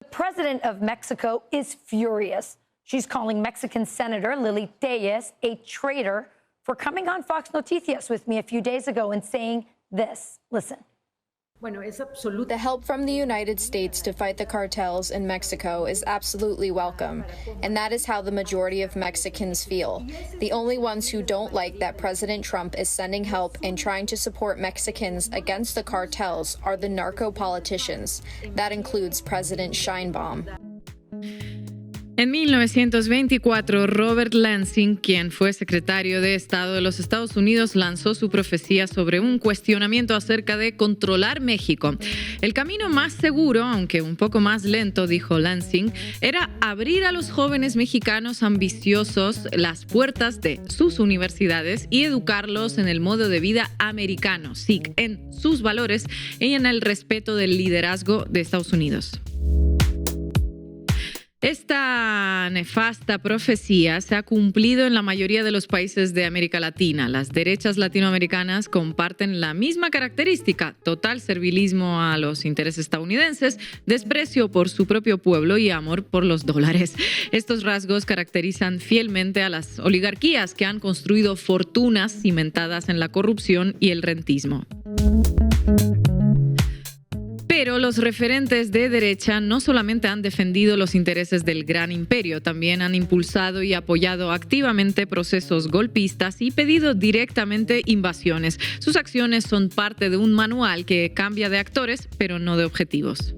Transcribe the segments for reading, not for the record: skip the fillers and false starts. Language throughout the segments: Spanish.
The president of Mexico is furious. She's calling Mexican Senator Lili Tellez a traitor for coming on Fox Noticias with me a few days ago and saying this. Listen. The help from the United States to fight the cartels in Mexico is absolutely welcome, and that is how the majority of Mexicans feel. The only ones who don't like that President Trump is sending help and trying to support Mexicans against the cartels are the narco politicians. That includes President Sheinbaum. En 1924, Robert Lansing, quien fue secretario de Estado de los Estados Unidos, lanzó su profecía sobre un cuestionamiento acerca de controlar México. El camino más seguro, aunque un poco más lento, dijo Lansing, era abrir a los jóvenes mexicanos ambiciosos las puertas de sus universidades y educarlos en el modo de vida americano, sí, en sus valores y en el respeto del liderazgo de Estados Unidos. Esta nefasta profecía se ha cumplido en la mayoría de los países de América Latina. Las derechas latinoamericanas comparten la misma característica: total servilismo a los intereses estadounidenses, desprecio por su propio pueblo y amor por los dólares. Estos rasgos caracterizan fielmente a las oligarquías que han construido fortunas cimentadas en la corrupción y el rentismo. Pero los referentes de derecha no solamente han defendido los intereses del gran imperio, también han impulsado y apoyado activamente procesos golpistas y pedido directamente invasiones. Sus acciones son parte de un manual que cambia de actores, pero no de objetivos.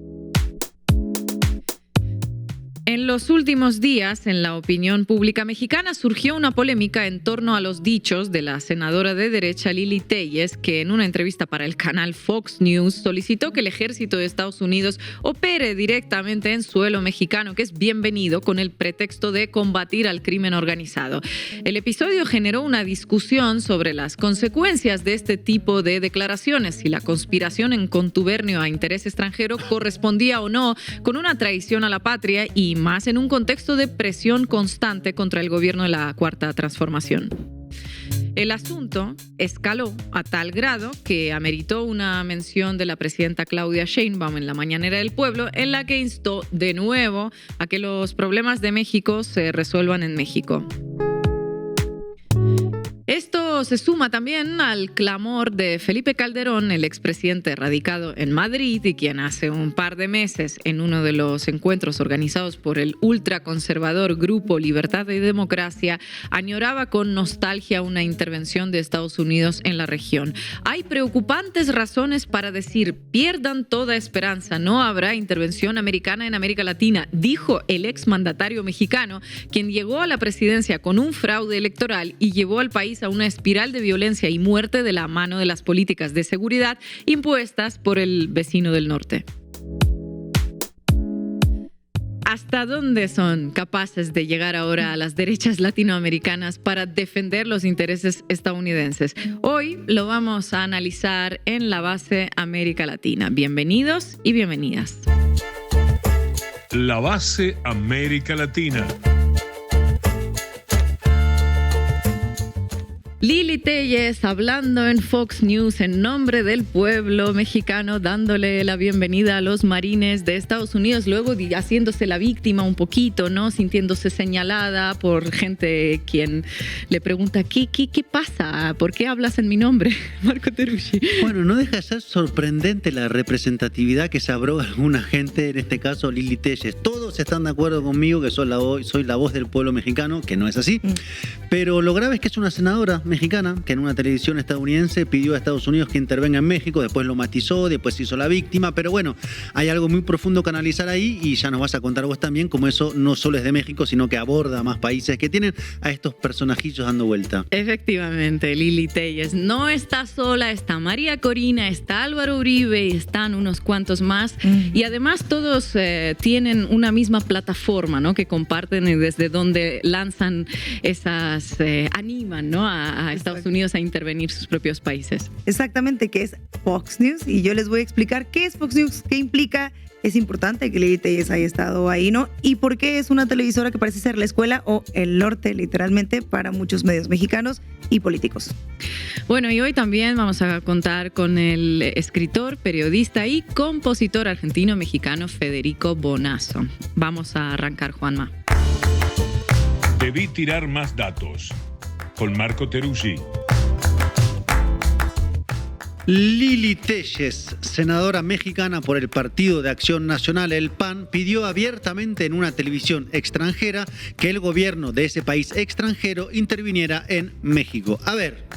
En los últimos días, en la opinión pública mexicana, surgió una polémica en torno a los dichos de la senadora de derecha Lili Tellez, que en una entrevista para el canal Fox News solicitó que el ejército de Estados Unidos opere directamente en suelo mexicano, que es bienvenido, con el pretexto de combatir al crimen organizado. El episodio generó una discusión sobre las consecuencias de este tipo de declaraciones, si la conspiración en contubernio a interés extranjero correspondía o no con una traición a la patria y más en un contexto de presión constante contra el gobierno de la Cuarta Transformación. El asunto escaló a tal grado que ameritó una mención de la presidenta Claudia Sheinbaum en la Mañanera del Pueblo, en la que instó de nuevo a que los problemas de México se resuelvan en México. Esto se suma también al clamor de Felipe Calderón, el expresidente radicado en Madrid y quien hace un par de meses, en uno de los encuentros organizados por el ultraconservador Grupo Libertad y Democracia, añoraba con nostalgia una intervención de Estados Unidos en la región. Hay preocupantes razones para decir: pierdan toda esperanza, no habrá intervención americana en América Latina, dijo el exmandatario mexicano, quien llegó a la presidencia con un fraude electoral y llevó al país a una espiral de violencia y muerte de la mano de las políticas de seguridad impuestas por el vecino del norte. ¿Hasta dónde son capaces de llegar ahora a las derechas latinoamericanas para defender los intereses estadounidenses? Hoy lo vamos a analizar en La Base América Latina. Bienvenidos y bienvenidas. La Base América Latina. Lili Tellez hablando en Fox News en nombre del pueblo mexicano, dándole la bienvenida a los marines de Estados Unidos, luego haciéndose la víctima un poquito, ¿no? Sintiéndose señalada por gente quien le pregunta: ¿Qué pasa? ¿Por qué hablas en mi nombre, Marco Teruggi? Bueno, no deja de ser sorprendente la representatividad que se abroga alguna gente, en este caso Lili Tellez. Todos están de acuerdo conmigo que soy la voz del pueblo mexicano, que no es así. Pero lo grave es que es una senadora mexicana que en una televisión estadounidense pidió a Estados Unidos que intervenga en México, después lo matizó, después se hizo la víctima, pero bueno, hay algo muy profundo que analizar ahí y ya nos vas a contar vos también cómo eso no solo es de México, sino que aborda más países que tienen a estos personajillos dando vuelta. Efectivamente, Lili Tellez no está sola, está María Corina, está Álvaro Uribe y están unos cuantos más, y además todos tienen una misma plataforma, ¿no? Que comparten y desde donde lanzan esas, animan, ¿no? a Estados Unidos a intervenir sus propios países. Exactamente, que es Fox News, y yo les voy a explicar qué es Fox News, qué implica, es importante que Lili Téllez haya estado ahí, ¿no? ¿Y por qué es una televisora que parece ser la escuela o el norte, literalmente, para muchos medios mexicanos y políticos? Bueno, y hoy también vamos a contar con el escritor, periodista y compositor argentino-mexicano Federico Bonazo. Vamos a arrancar, Juanma. Debí tirar más datos. Con Marco Teruggi. Lili Téllez, senadora mexicana por el Partido de Acción Nacional, el PAN, pidió abiertamente en una televisión extranjera que el gobierno de ese país extranjero interviniera en México. A ver,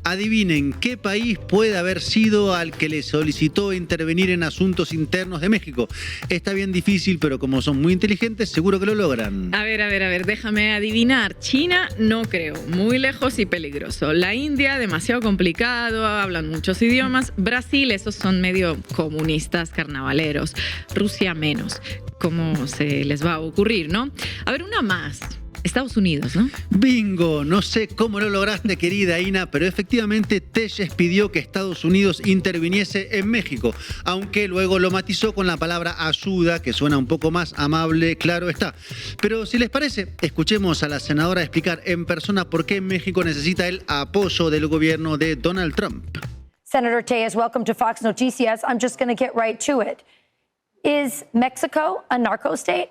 adivinen qué país puede haber sido al que le solicitó intervenir en asuntos internos de México. Está bien difícil, pero como son muy inteligentes, seguro que lo logran. A ver, déjame adivinar. China, no creo. Muy lejos y peligroso. La India, demasiado complicado, hablan muchos idiomas. Brasil, esos son medio comunistas, carnavaleros. Rusia, menos. ¿Cómo se les va a ocurrir, no? A ver, una más. Estados Unidos, ¿no? Bingo, no sé cómo lo lograste, querida Ina, pero efectivamente Téllez pidió que Estados Unidos interviniese en México, aunque luego lo matizó con la palabra ayuda, que suena un poco más amable, claro está. Pero si les parece, escuchemos a la senadora explicar en persona por qué México necesita el apoyo del gobierno de Donald Trump. Senator Téllez, welcome to Fox Noticias. I'm just going to get right to it. Is Mexico a narco state?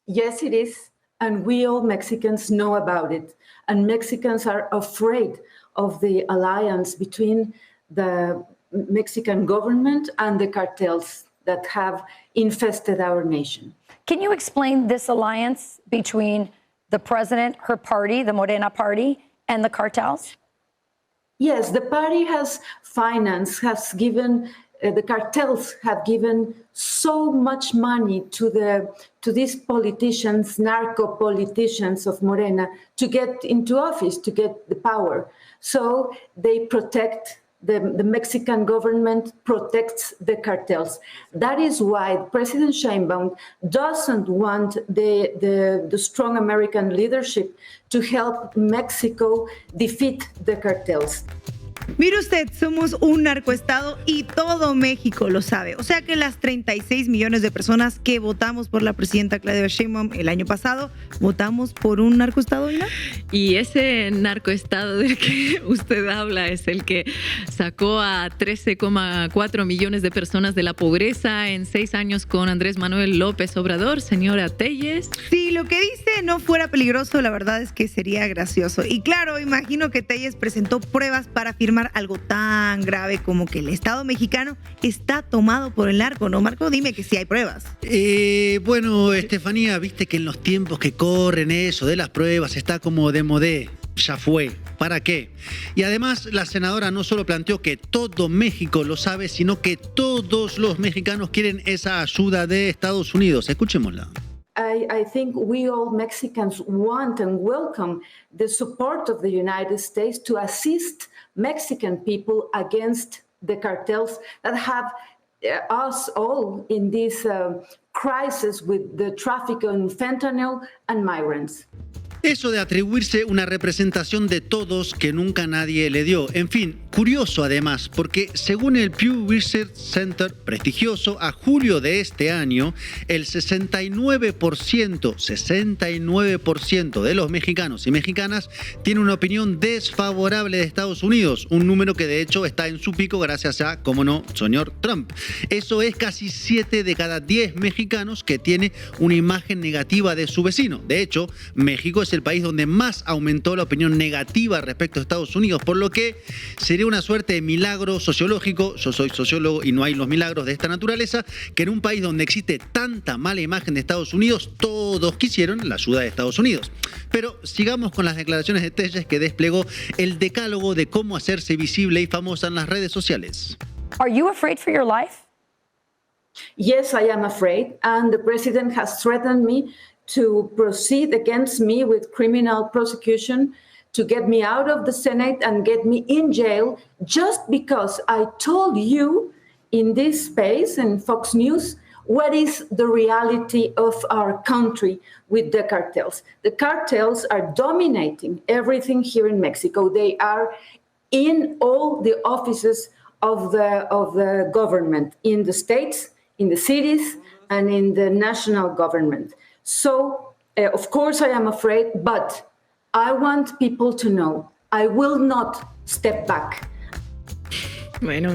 Yes, it is. And we all Mexicans know about it. And Mexicans are afraid of the alliance between the Mexican government and the cartels that have infested our nation. Can you explain this alliance between the president, her party, the Morena party, and the cartels? Yes, the party has financed, has given, the cartels have given so much money to these politicians, narco politicians of Morena, to get into office, to get the power. So they protect, the Mexican government protects the cartels. That is why President Sheinbaum doesn't want the strong American leadership to help Mexico defeat the cartels. Mire usted, somos un narcoestado y todo México lo sabe. O sea que las 36 millones de personas que votamos por la presidenta Claudia Sheinbaum el año pasado, ¿votamos por un narcoestado, Ina? Y ese narcoestado del que usted habla es el que sacó a 13,4 millones de personas de la pobreza en 6 años con Andrés Manuel López Obrador, señora Téllez. Si lo que dice no fuera peligroso, la verdad es que sería gracioso. Y claro, imagino que Téllez presentó pruebas para afirmar algo tan grave como que el Estado mexicano está tomado por el narco, ¿no, Marco? Dime que sí hay pruebas. Bueno, Estefanía, viste que en los tiempos que corren eso de las pruebas está como de modé. Ya fue. ¿Para qué? Y además la senadora no solo planteó que todo México lo sabe, sino que todos los mexicanos quieren esa ayuda de Estados Unidos. Escuchémosla. I think we all Mexicans want and welcome the support of the United States to assist Mexican people against the cartels that have us all in this crisis with the traffic in fentanyl and migrants. Eso de atribuirse una representación de todos que nunca nadie le dio. En fin, curioso además, porque según el Pew Research Center, prestigioso, a julio de este año, el 69% de los mexicanos y mexicanas tiene una opinión desfavorable de Estados Unidos, un número que de hecho está en su pico gracias a, como no, señor Trump. Eso es casi 7 de cada 10 mexicanos que tiene una imagen negativa de su vecino. De hecho, México es el país donde más aumentó la opinión negativa respecto a Estados Unidos, por lo que sería una suerte de milagro sociológico, yo soy sociólogo y no hay los milagros de esta naturaleza, que en un país donde existe tanta mala imagen de Estados Unidos, todos quisieron la ayuda de Estados Unidos. Pero sigamos con las declaraciones de Téllez, que desplegó el decálogo de cómo hacerse visible y famosa en las redes sociales. Are you afraid for your life? Yes, I am afraid, and the president has threatened me to proceed against me with criminal prosecution, to get me out of the Senate and get me in jail just because I told you in this space in Fox News what is the reality of our country with the cartels. The cartels are dominating everything here in Mexico. They are in all the offices of the government, in the states, in the cities and in the national government. So, of course, I am afraid, but I want people to know I will not step back. Bueno.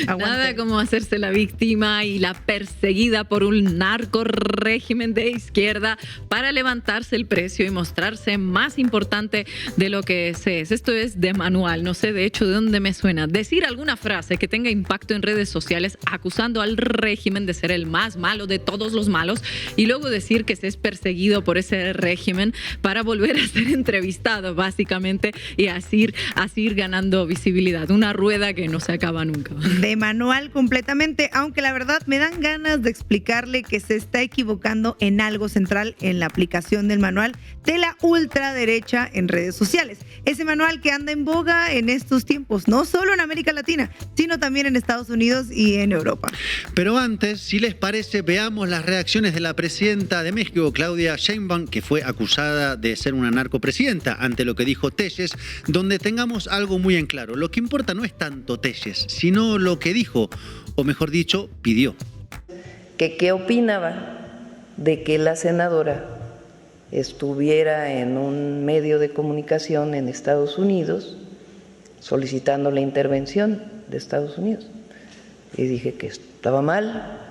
Nada como hacerse la víctima y la perseguida por un narco régimen de izquierda para levantarse el precio y mostrarse más importante de lo que es. Esto es de manual, no sé de hecho de dónde me suena. Decir alguna frase que tenga impacto en redes sociales acusando al régimen de ser el más malo de todos los malos y luego decir que se es perseguido por ese régimen para volver a ser entrevistado básicamente y así ir ganando visibilidad. Una rueda que no se acaba nunca. De manual completamente, aunque la verdad me dan ganas de explicarle que se está equivocando en algo central en la aplicación del manual de la ultraderecha en redes sociales. Ese manual que anda en boga en estos tiempos, no solo en América Latina, sino también en Estados Unidos y en Europa. Pero antes, si les parece, veamos las reacciones de la presidenta de México, Claudia Sheinbaum, que fue acusada de ser una narcopresidenta, ante lo que dijo Telles, donde tengamos algo muy en claro. Lo que importa no es tanto Telles, sino lo que dijo, o mejor dicho, pidió. ¿Qué opinaba de que la senadora estuviera en un medio de comunicación en Estados Unidos solicitando la intervención de Estados Unidos? Y dije que estaba mal,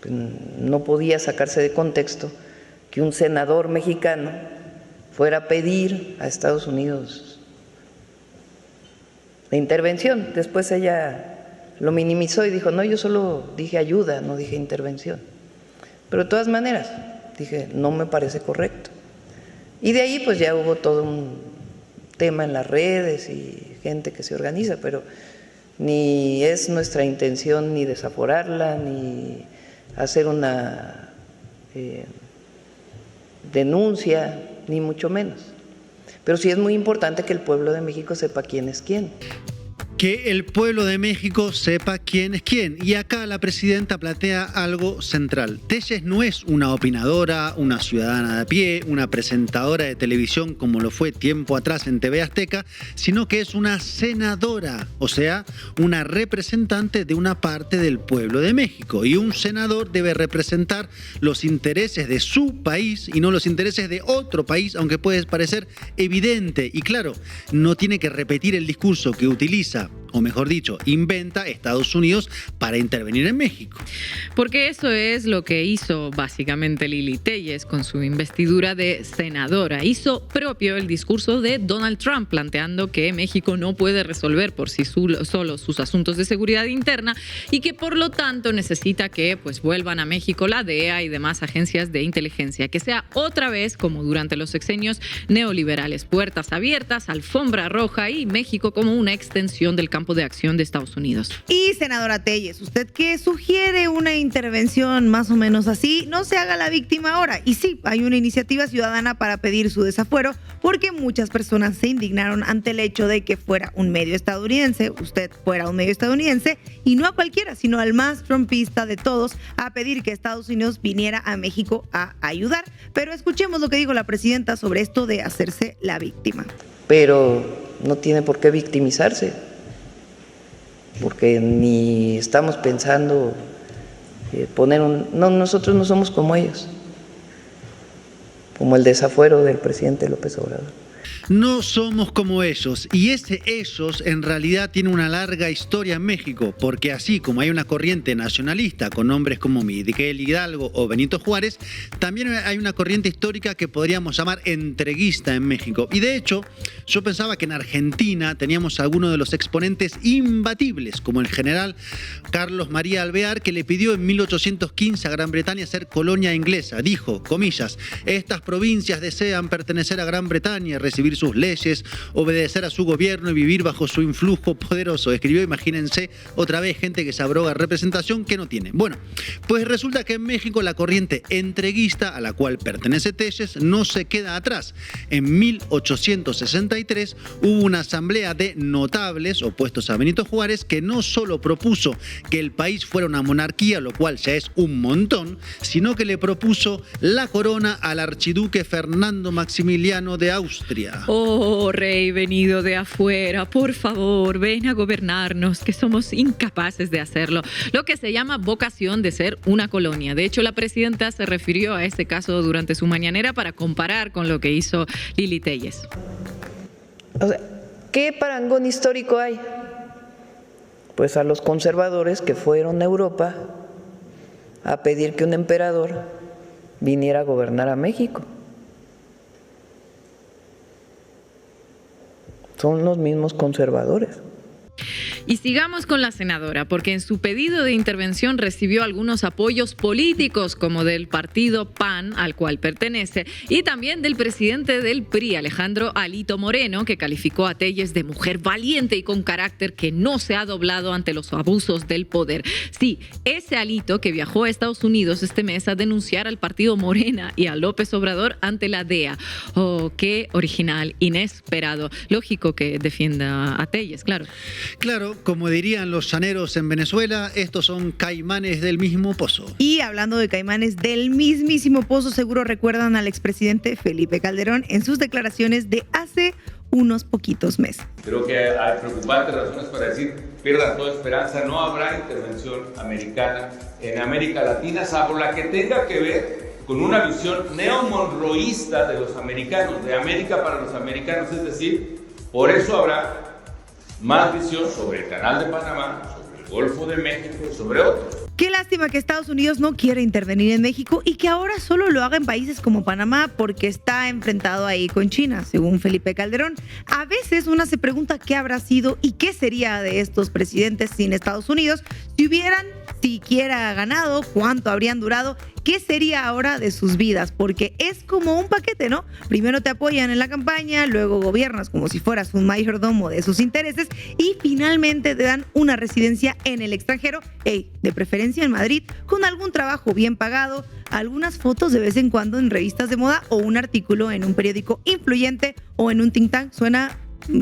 que no podía sacarse de contexto que un senador mexicano fuera a pedir a Estados Unidos la intervención. Después ella lo minimizó y dijo, no, yo solo dije ayuda, no dije intervención. Pero de todas maneras, dije, no me parece correcto. Y de ahí pues ya hubo todo un tema en las redes y gente que se organiza, pero ni es nuestra intención ni desaforarla, ni hacer una denuncia, ni mucho menos. Pero sí es muy importante que el pueblo de México sepa quién es quién. Que el pueblo de México sepa quién es quién. Y acá la presidenta plantea algo central. Telles no es una opinadora, una ciudadana de a pie, una presentadora de televisión como lo fue tiempo atrás en TV Azteca, sino que es una senadora, o sea, una representante de una parte del pueblo de México. Y un senador debe representar los intereses de su país y no los intereses de otro país, aunque puede parecer evidente. Y claro, no tiene que repetir el discurso que utiliza, o mejor dicho, inventa Estados Unidos para intervenir en México. Porque eso es lo que hizo básicamente Lili Telles con su investidura de senadora. Hizo propio el discurso de Donald Trump, planteando que México no puede resolver por sí solo sus asuntos de seguridad interna y que por lo tanto necesita que pues vuelvan a México la DEA y demás agencias de inteligencia, que sea otra vez como durante los sexenios neoliberales, puertas abiertas, alfombra roja y México como una extensión del campo de acción de Estados Unidos. Y senadora Telles, usted que sugiere una intervención más o menos así, no se haga la víctima ahora. Y sí, hay una iniciativa ciudadana para pedir su desafuero porque muchas personas se indignaron ante el hecho de que fuera un medio estadounidense, usted fuera un medio estadounidense y no a cualquiera, sino al más trumpista de todos, a pedir que Estados Unidos viniera a México a ayudar. Pero escuchemos lo que dijo la presidenta sobre esto de hacerse la víctima. Pero no tiene por qué victimizarse, porque ni estamos pensando poner no, nosotros no somos como ellos, como el desafuero del presidente López Obrador. No somos como ellos, y ese ellos en realidad tiene una larga historia en México, porque así como hay una corriente nacionalista con nombres como Miguel Hidalgo o Benito Juárez, también hay una corriente histórica que podríamos llamar entreguista en México. Y de hecho, yo pensaba que en Argentina teníamos algunos de los exponentes imbatibles, como el general Carlos María Alvear, que le pidió en 1815 a Gran Bretaña ser colonia inglesa. Dijo, comillas, estas provincias desean pertenecer a Gran Bretaña, recibir sus leyes, obedecer a su gobierno y vivir bajo su influjo poderoso. Escribió, imagínense, otra vez gente que se abroga representación que no tiene. Bueno, pues resulta que en México la corriente entreguista a la cual pertenece Telles no se queda atrás. En 1863 hubo una asamblea de notables opuestos a Benito Juárez que no solo propuso que el país fuera una monarquía, lo cual ya es un montón, sino que le propuso la corona al archiduque Fernando Maximiliano de Austria. Oh, rey venido de afuera, por favor, ven a gobernarnos, que somos incapaces de hacerlo. Lo que se llama vocación de ser una colonia. De hecho, la presidenta se refirió a este caso durante su mañanera para comparar con lo que hizo Lili Téllez. O sea, ¿qué parangón histórico hay? Pues a los conservadores que fueron a Europa a pedir que un emperador viniera a gobernar a México. Son los mismos conservadores. Y sigamos con la senadora, porque en su pedido de intervención recibió algunos apoyos políticos, como del partido PAN, al cual pertenece, y también del presidente del PRI, Alejandro Alito Moreno, que calificó a Téllez de mujer valiente y con carácter que no se ha doblado ante los abusos del poder. Sí, ese Alito que viajó a Estados Unidos este mes a denunciar al partido Morena y a López Obrador ante la DEA. Oh, qué original, inesperado. Lógico que defienda a Téllez, claro. Claro, como dirían los llaneros en Venezuela, estos son caimanes del mismo pozo. Y hablando de caimanes del mismísimo pozo, seguro recuerdan al expresidente Felipe Calderón en sus declaraciones de hace unos poquitos meses. Creo que hay preocupantes razones para decir, pierdan toda esperanza, no habrá intervención americana en América Latina, salvo la que tenga que ver con una visión neomonroísta de los americanos, de América para los americanos, es decir, por eso habrá más visión sobre el Canal de Panamá, sobre el Golfo de México y sobre otros. Qué lástima que Estados Unidos no quiere intervenir en México y que ahora solo lo haga en países como Panamá porque está enfrentado ahí con China, según Felipe Calderón. A veces una se pregunta qué habrá sido y qué sería de estos presidentes sin Estados Unidos si hubieran siquiera ganado, cuánto habrían durado, qué sería ahora de sus vidas, porque es como un paquete, ¿no? Primero te apoyan en la campaña, luego gobiernas como si fueras un mayordomo de sus intereses y finalmente te dan una residencia en el extranjero, de preferencia en Madrid, con algún trabajo bien pagado, algunas fotos de vez en cuando en revistas de moda o un artículo en un periódico influyente o en un think tank. Suena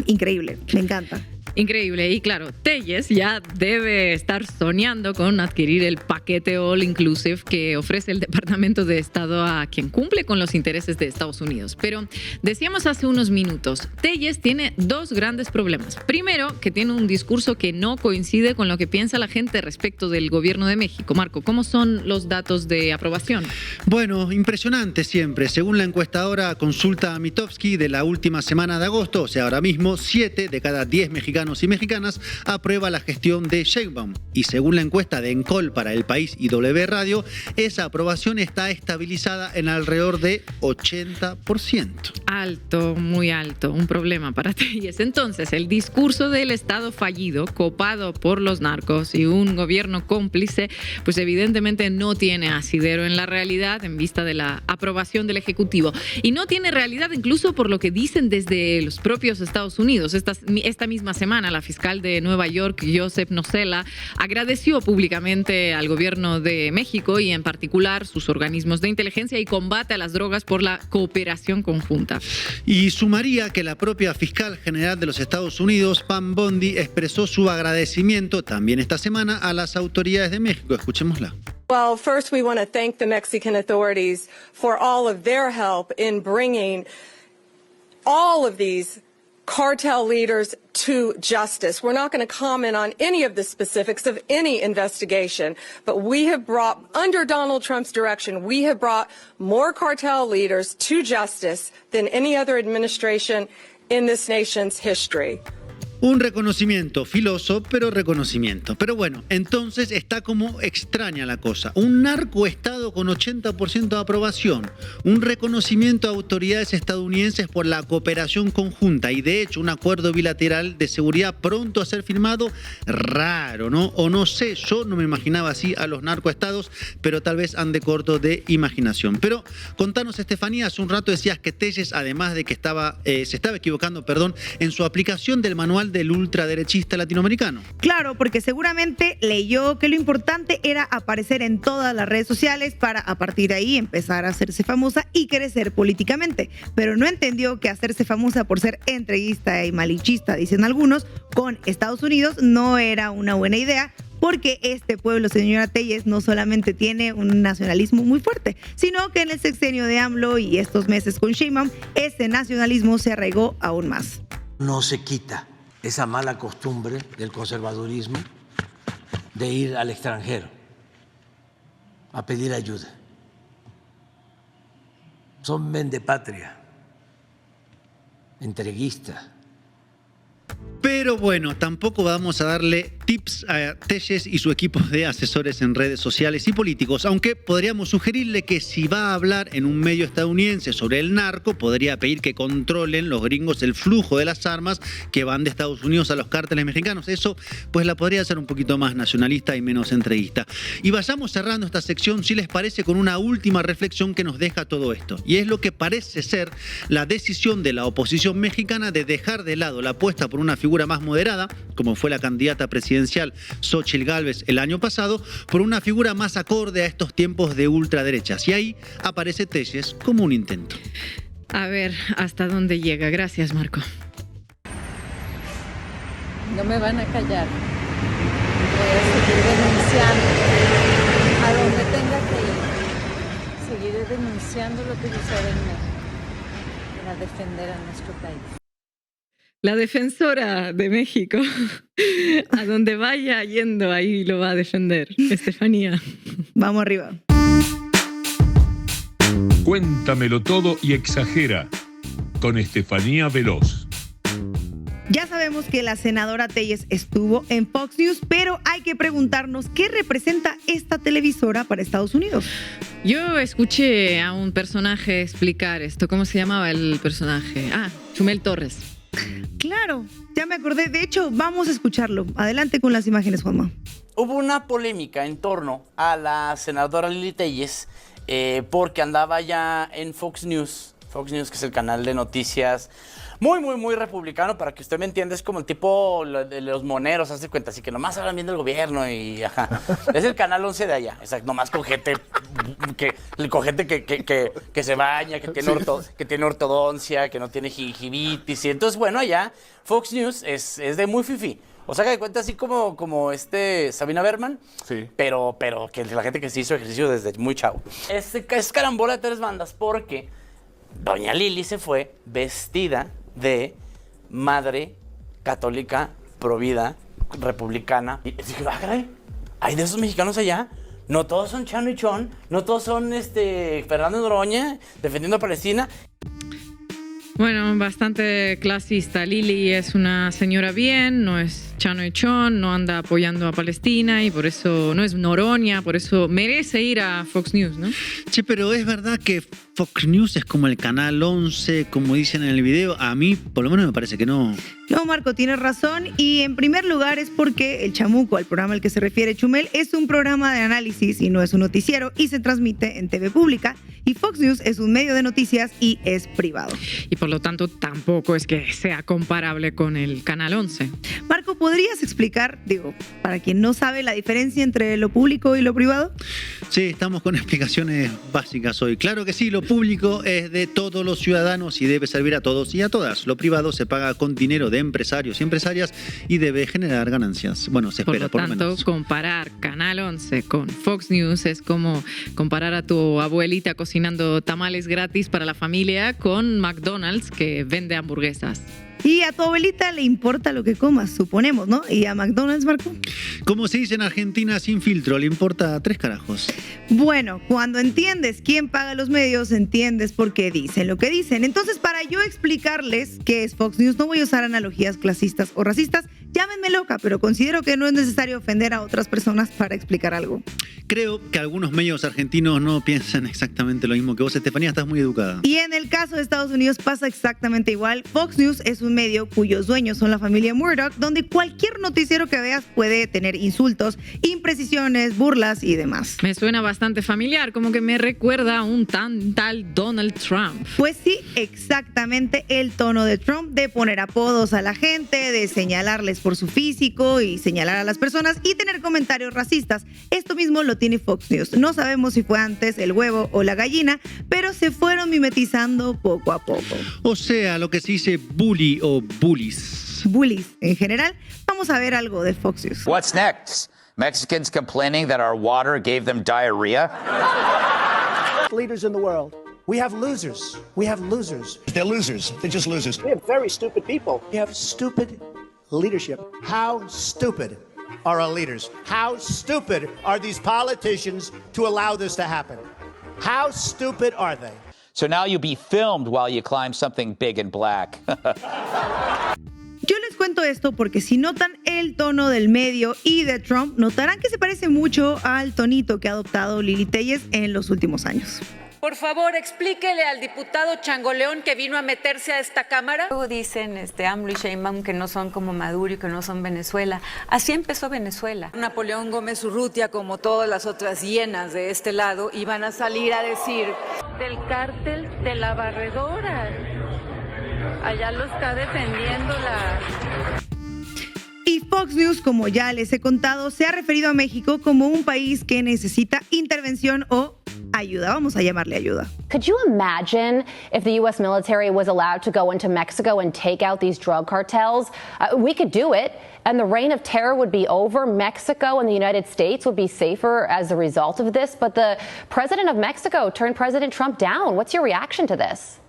increíble, me encanta. Increíble. Y claro, Téllez ya debe estar soñando con adquirir el paquete All Inclusive que ofrece el Departamento de Estado a quien cumple con los intereses de Estados Unidos. Pero decíamos hace unos minutos, Téllez tiene dos grandes problemas. Primero, que tiene un discurso que no coincide con lo que piensa la gente respecto del gobierno de México. Marco, ¿cómo son los datos de aprobación? Bueno, impresionante siempre. Según la encuestadora Consulta Mitofsky de la última semana de agosto, o sea, ahora mismo, 7 de cada 10 mexicanos y mexicanas aprueba la gestión de Sheinbaum. Y según la encuesta de Encol para El País y W Radio, esa aprobación está estabilizada en alrededor de 80%. Alto, muy alto, un problema para Téllez. Entonces, el discurso del Estado fallido, copado por los narcos y un gobierno cómplice, pues evidentemente no tiene asidero en la realidad en vista de la aprobación del Ejecutivo. Y no tiene realidad incluso por lo que dicen desde los propios Estados Unidos. Esta misma semana, la fiscal de Nueva York, Joseph Nocella, agradeció públicamente al gobierno de México y en particular sus organismos de inteligencia y combate a las drogas por la cooperación conjunta. Y sumaría que la propia fiscal general de los Estados Unidos, Pam Bondi, expresó su agradecimiento también esta semana a las autoridades de México. Escuchémosla. Well, first we want to thank the Mexican authorities for all of their help in bringing all of these cartel leaders to justice. We're not going to comment on any of the specifics of any investigation, but we have brought, under Donald Trump's direction, we have brought more cartel leaders to justice than any other administration in this nation's history. Un reconocimiento, filoso, pero reconocimiento. Pero bueno, entonces está como extraña la cosa. Un narcoestado con 80% de aprobación. Un reconocimiento a autoridades estadounidenses por la cooperación conjunta. Y de hecho, un acuerdo bilateral de seguridad pronto a ser firmado. Raro, ¿no? O no sé, yo no me imaginaba así a los narcoestados, pero tal vez ande corto de imaginación. Pero contanos, Estefanía, hace un rato decías que Téllez, además de que se estaba equivocando, en su aplicación del manual del ultraderechista latinoamericano. Claro, porque seguramente leyó que lo importante era aparecer en todas las redes sociales para a partir de ahí empezar a hacerse famosa y crecer políticamente, pero no entendió que hacerse famosa por ser entreguista y malichista, dicen algunos, con Estados Unidos no era una buena idea, porque este pueblo, señora Telles, no solamente tiene un nacionalismo muy fuerte, sino que en el sexenio de AMLO y estos meses con Sheinbaum, ese nacionalismo se arraigó aún más. No se quita esa mala costumbre del conservadurismo de ir al extranjero a pedir ayuda. Son vendepatria, entreguistas. Pero bueno, tampoco vamos a darle tips a Telles y su equipo de asesores en redes sociales y políticos, aunque podríamos sugerirle que si va a hablar en un medio estadounidense sobre el narco, podría pedir que controlen los gringos el flujo de las armas que van de Estados Unidos a los cárteles mexicanos. Eso pues la podría hacer un poquito más nacionalista y menos entreguista. Y vayamos cerrando esta sección, si les parece, con una última reflexión que nos deja todo esto. Y es lo que parece ser la decisión de la oposición mexicana de dejar de lado la apuesta por una figura más moderada, como fue la candidata presidencial Xóchitl Gálvez el año pasado, por una figura más acorde a estos tiempos de ultraderechas. Y ahí aparece Telles como un intento. A ver hasta dónde llega. Gracias, Marco. No me van a callar. Voy a seguir denunciando a donde tenga que ir. Seguiré denunciando lo que sucede en México para defender a nuestro país. La defensora de México, a donde vaya yendo, ahí lo va a defender. Estefanía. Vamos arriba. Cuéntamelo todo y exagera, con Estefanía Veloz. Ya sabemos que la senadora Telles estuvo en Fox News, pero hay que preguntarnos qué representa esta televisora para Estados Unidos. Yo escuché a un personaje explicar esto. ¿Cómo se llamaba el personaje? Chumel Torres. Claro, ya me acordé. De hecho, vamos a escucharlo. Adelante con las imágenes, Juanma. Hubo una polémica en torno a la senadora Lili Telles porque andaba ya en Fox News. Fox News, que es el canal de noticias muy republicano, para que usted me entienda, es como el tipo de los moneros, hace cuenta, así que nomás hablan bien del gobierno y ajá. Es el canal 11 de allá, exacto, nomás con gente que se baña, que tiene ortodoncia, que no tiene gingivitis, y entonces, bueno, allá Fox News es de muy fifí. O sea, que de cuenta así como Sabina Berman, sí. pero que la gente que se hizo ejercicio desde muy chavo. Es carambola de tres bandas, porque doña Lili se fue vestida de madre católica, provida, republicana. Y dije, caray, hay de esos mexicanos allá. No todos son Chano y Chon, no todos son Fernando Noroña defendiendo a Palestina. Bueno, bastante clasista. Lili es una señora bien, no es Chano y Chon, no anda apoyando a Palestina y por eso no es Noroña, por eso merece ir a Fox News, ¿no? Che, pero es verdad que Fox News es como el canal 11, como dicen en el video. A mí, por lo menos, me parece que no. No, Marco, tienes razón. Y en primer lugar es porque El Chamuco, al programa al que se refiere Chumel, es un programa de análisis y no es un noticiero y se transmite en TV pública. Y Fox News es un medio de noticias y es privado. Y por lo tanto tampoco es que sea comparable con el Canal 11. Marco, ¿podrías explicar, para quien no sabe, la diferencia entre lo público y lo privado? Sí, estamos con explicaciones básicas hoy. Claro que sí, lo público es de todos los ciudadanos y debe servir a todos y a todas. Lo privado se paga con dinero de empresarios y empresarias y debe generar ganancias. Bueno, se espera por lo menos. Por lo tanto, comparar Canal 11 con Fox News es como comparar a tu abuelita cocinando tamales gratis para la familia con McDonald's, que vende hamburguesas. Y a tu abuelita le importa lo que comas, suponemos, ¿no? ¿Y a McDonald's, Marco? Como se dice en Argentina, sin filtro, le importa 3 carajos. Bueno, cuando entiendes quién paga los medios, entiendes por qué dicen lo que dicen. Entonces, para yo explicarles qué es Fox News, no voy a usar analogías clasistas o racistas. Llámenme loca, pero considero que no es necesario ofender a otras personas para explicar algo. Creo que algunos medios argentinos no piensan exactamente lo mismo que vos, Estefanía, estás muy educada. Y en el caso de Estados Unidos pasa exactamente igual. Fox News es un medio cuyos dueños son la familia Murdoch, donde cualquier noticiero que veas puede tener insultos, imprecisiones, burlas y demás. Me suena bastante familiar, como que me recuerda a un tal Donald Trump. Pues sí, exactamente el tono de Trump, de poner apodos a la gente, de señalarles por su físico y señalar a las personas y tener comentarios racistas. Esto mismo lo tiene Fox News. No sabemos si fue antes el huevo o la gallina, pero se fueron mimetizando poco a poco. O sea, lo que se dice bully o bullies. Bullies en general. Vamos a ver algo de Fox News. What's next? Mexicans complaining that our water gave them diarrhea. Leaders in the world. We have losers. We have losers. They're losers. They're just losers. We have very stupid people. We have stupid leadership. How stupid are our leaders? How stupid are these politicians to allow this to happen? How stupid are they? So now you'll be filmed while you climb something big and black. Yo les cuento esto porque si notan el tono del medio y de Trump, notarán que se parece mucho al tonito que ha adoptado Lili Téllez en los últimos años. Por favor, explíquele al diputado Changoleón que vino a meterse a esta Cámara. Luego dicen AMLO y Sheinbaum que no son como Maduro y que no son Venezuela. Así empezó Venezuela. Napoleón Gómez Urrutia, como todas las otras hienas de este lado, iban a salir a decir Del cártel de la barredora. Allá lo está defendiendo la... Y Fox News, como ya les he contado, se ha referido a México como un país que necesita intervención o ayuda. Vamos a llamarle ayuda. Could you imagine if the U.S. military was allowed to go into Mexico and take out these drug cartels? We could do it, and the reign of terror would be over. Mexico and the United States would be safer as a result of this. But the president of Mexico turned President Trump down. What's your reaction to this?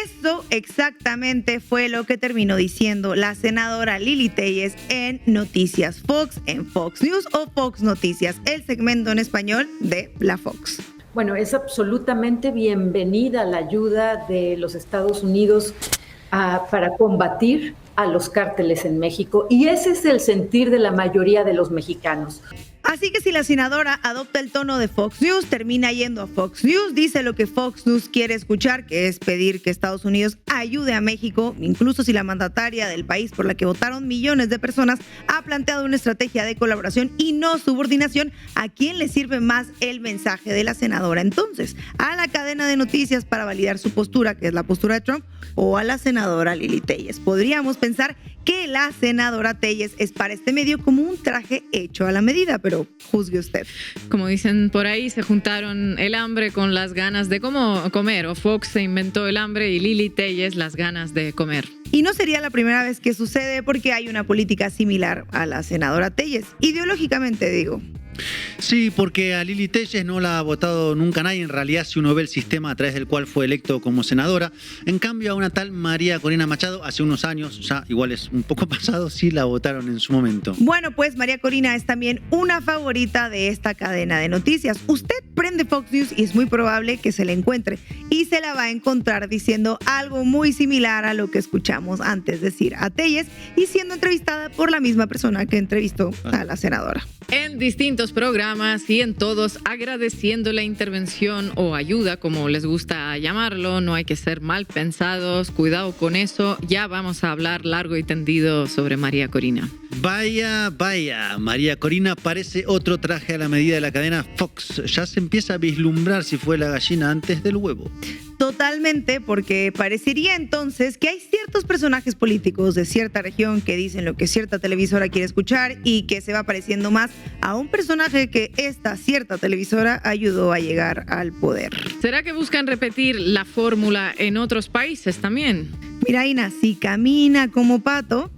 Esto exactamente fue lo que terminó diciendo la senadora Lili Téllez en Noticias Fox, en Fox News o Fox Noticias, el segmento en español de la Fox. Bueno, es absolutamente bienvenida la ayuda de los Estados Unidos para combatir a los cárteles en México, y ese es el sentir de la mayoría de los mexicanos. Así que si la senadora adopta el tono de Fox News, termina yendo a Fox News, dice lo que Fox News quiere escuchar, que es pedir que Estados Unidos ayude a México, incluso si la mandataria del país por la que votaron millones de personas ha planteado una estrategia de colaboración y no subordinación. ¿A quién le sirve más el mensaje de la senadora entonces? ¿A la cadena de noticias para validar su postura, que es la postura de Trump, o a la senadora Lili Téllez? Podríamos pensar que la senadora Téllez es para este medio como un traje hecho a la medida, pero juzgue usted. Como dicen por ahí, se juntaron el hambre con las ganas de comer, o Fox se inventó el hambre y Lili Téllez las ganas de comer. Y no sería la primera vez que sucede porque hay una política similar a la senadora Téllez, ideológicamente digo. Sí, porque a Lili Téllez no la ha votado nunca nadie, en realidad, si uno ve el sistema a través del cual fue electo como senadora. En cambio, a una tal María Corina Machado, hace unos años, ya igual es un poco pasado, sí la votaron en su momento. Bueno, pues María Corina es también una favorita de esta cadena de noticias. Usted prende Fox News y es muy probable que se la encuentre, y se la va a encontrar diciendo algo muy similar a lo que escuchamos antes decir a Téllez, y siendo entrevistada por la misma persona que entrevistó a la senadora. En distintos programas y en todos agradeciendo la intervención o ayuda, como les gusta llamarlo. No hay que ser mal pensados, cuidado con eso. Ya vamos a hablar largo y tendido sobre María Corina. Vaya, María Corina parece otro traje a la medida de la cadena Fox. Ya se empieza a vislumbrar si fue la gallina antes del huevo. Totalmente, porque parecería entonces que hay ciertos personajes políticos de cierta región que dicen lo que cierta televisora quiere escuchar y que se va pareciendo más a un personaje que esta cierta televisora ayudó a llegar al poder. ¿Será que buscan repetir la fórmula en otros países también? Mira, Ina, sí camina como pato,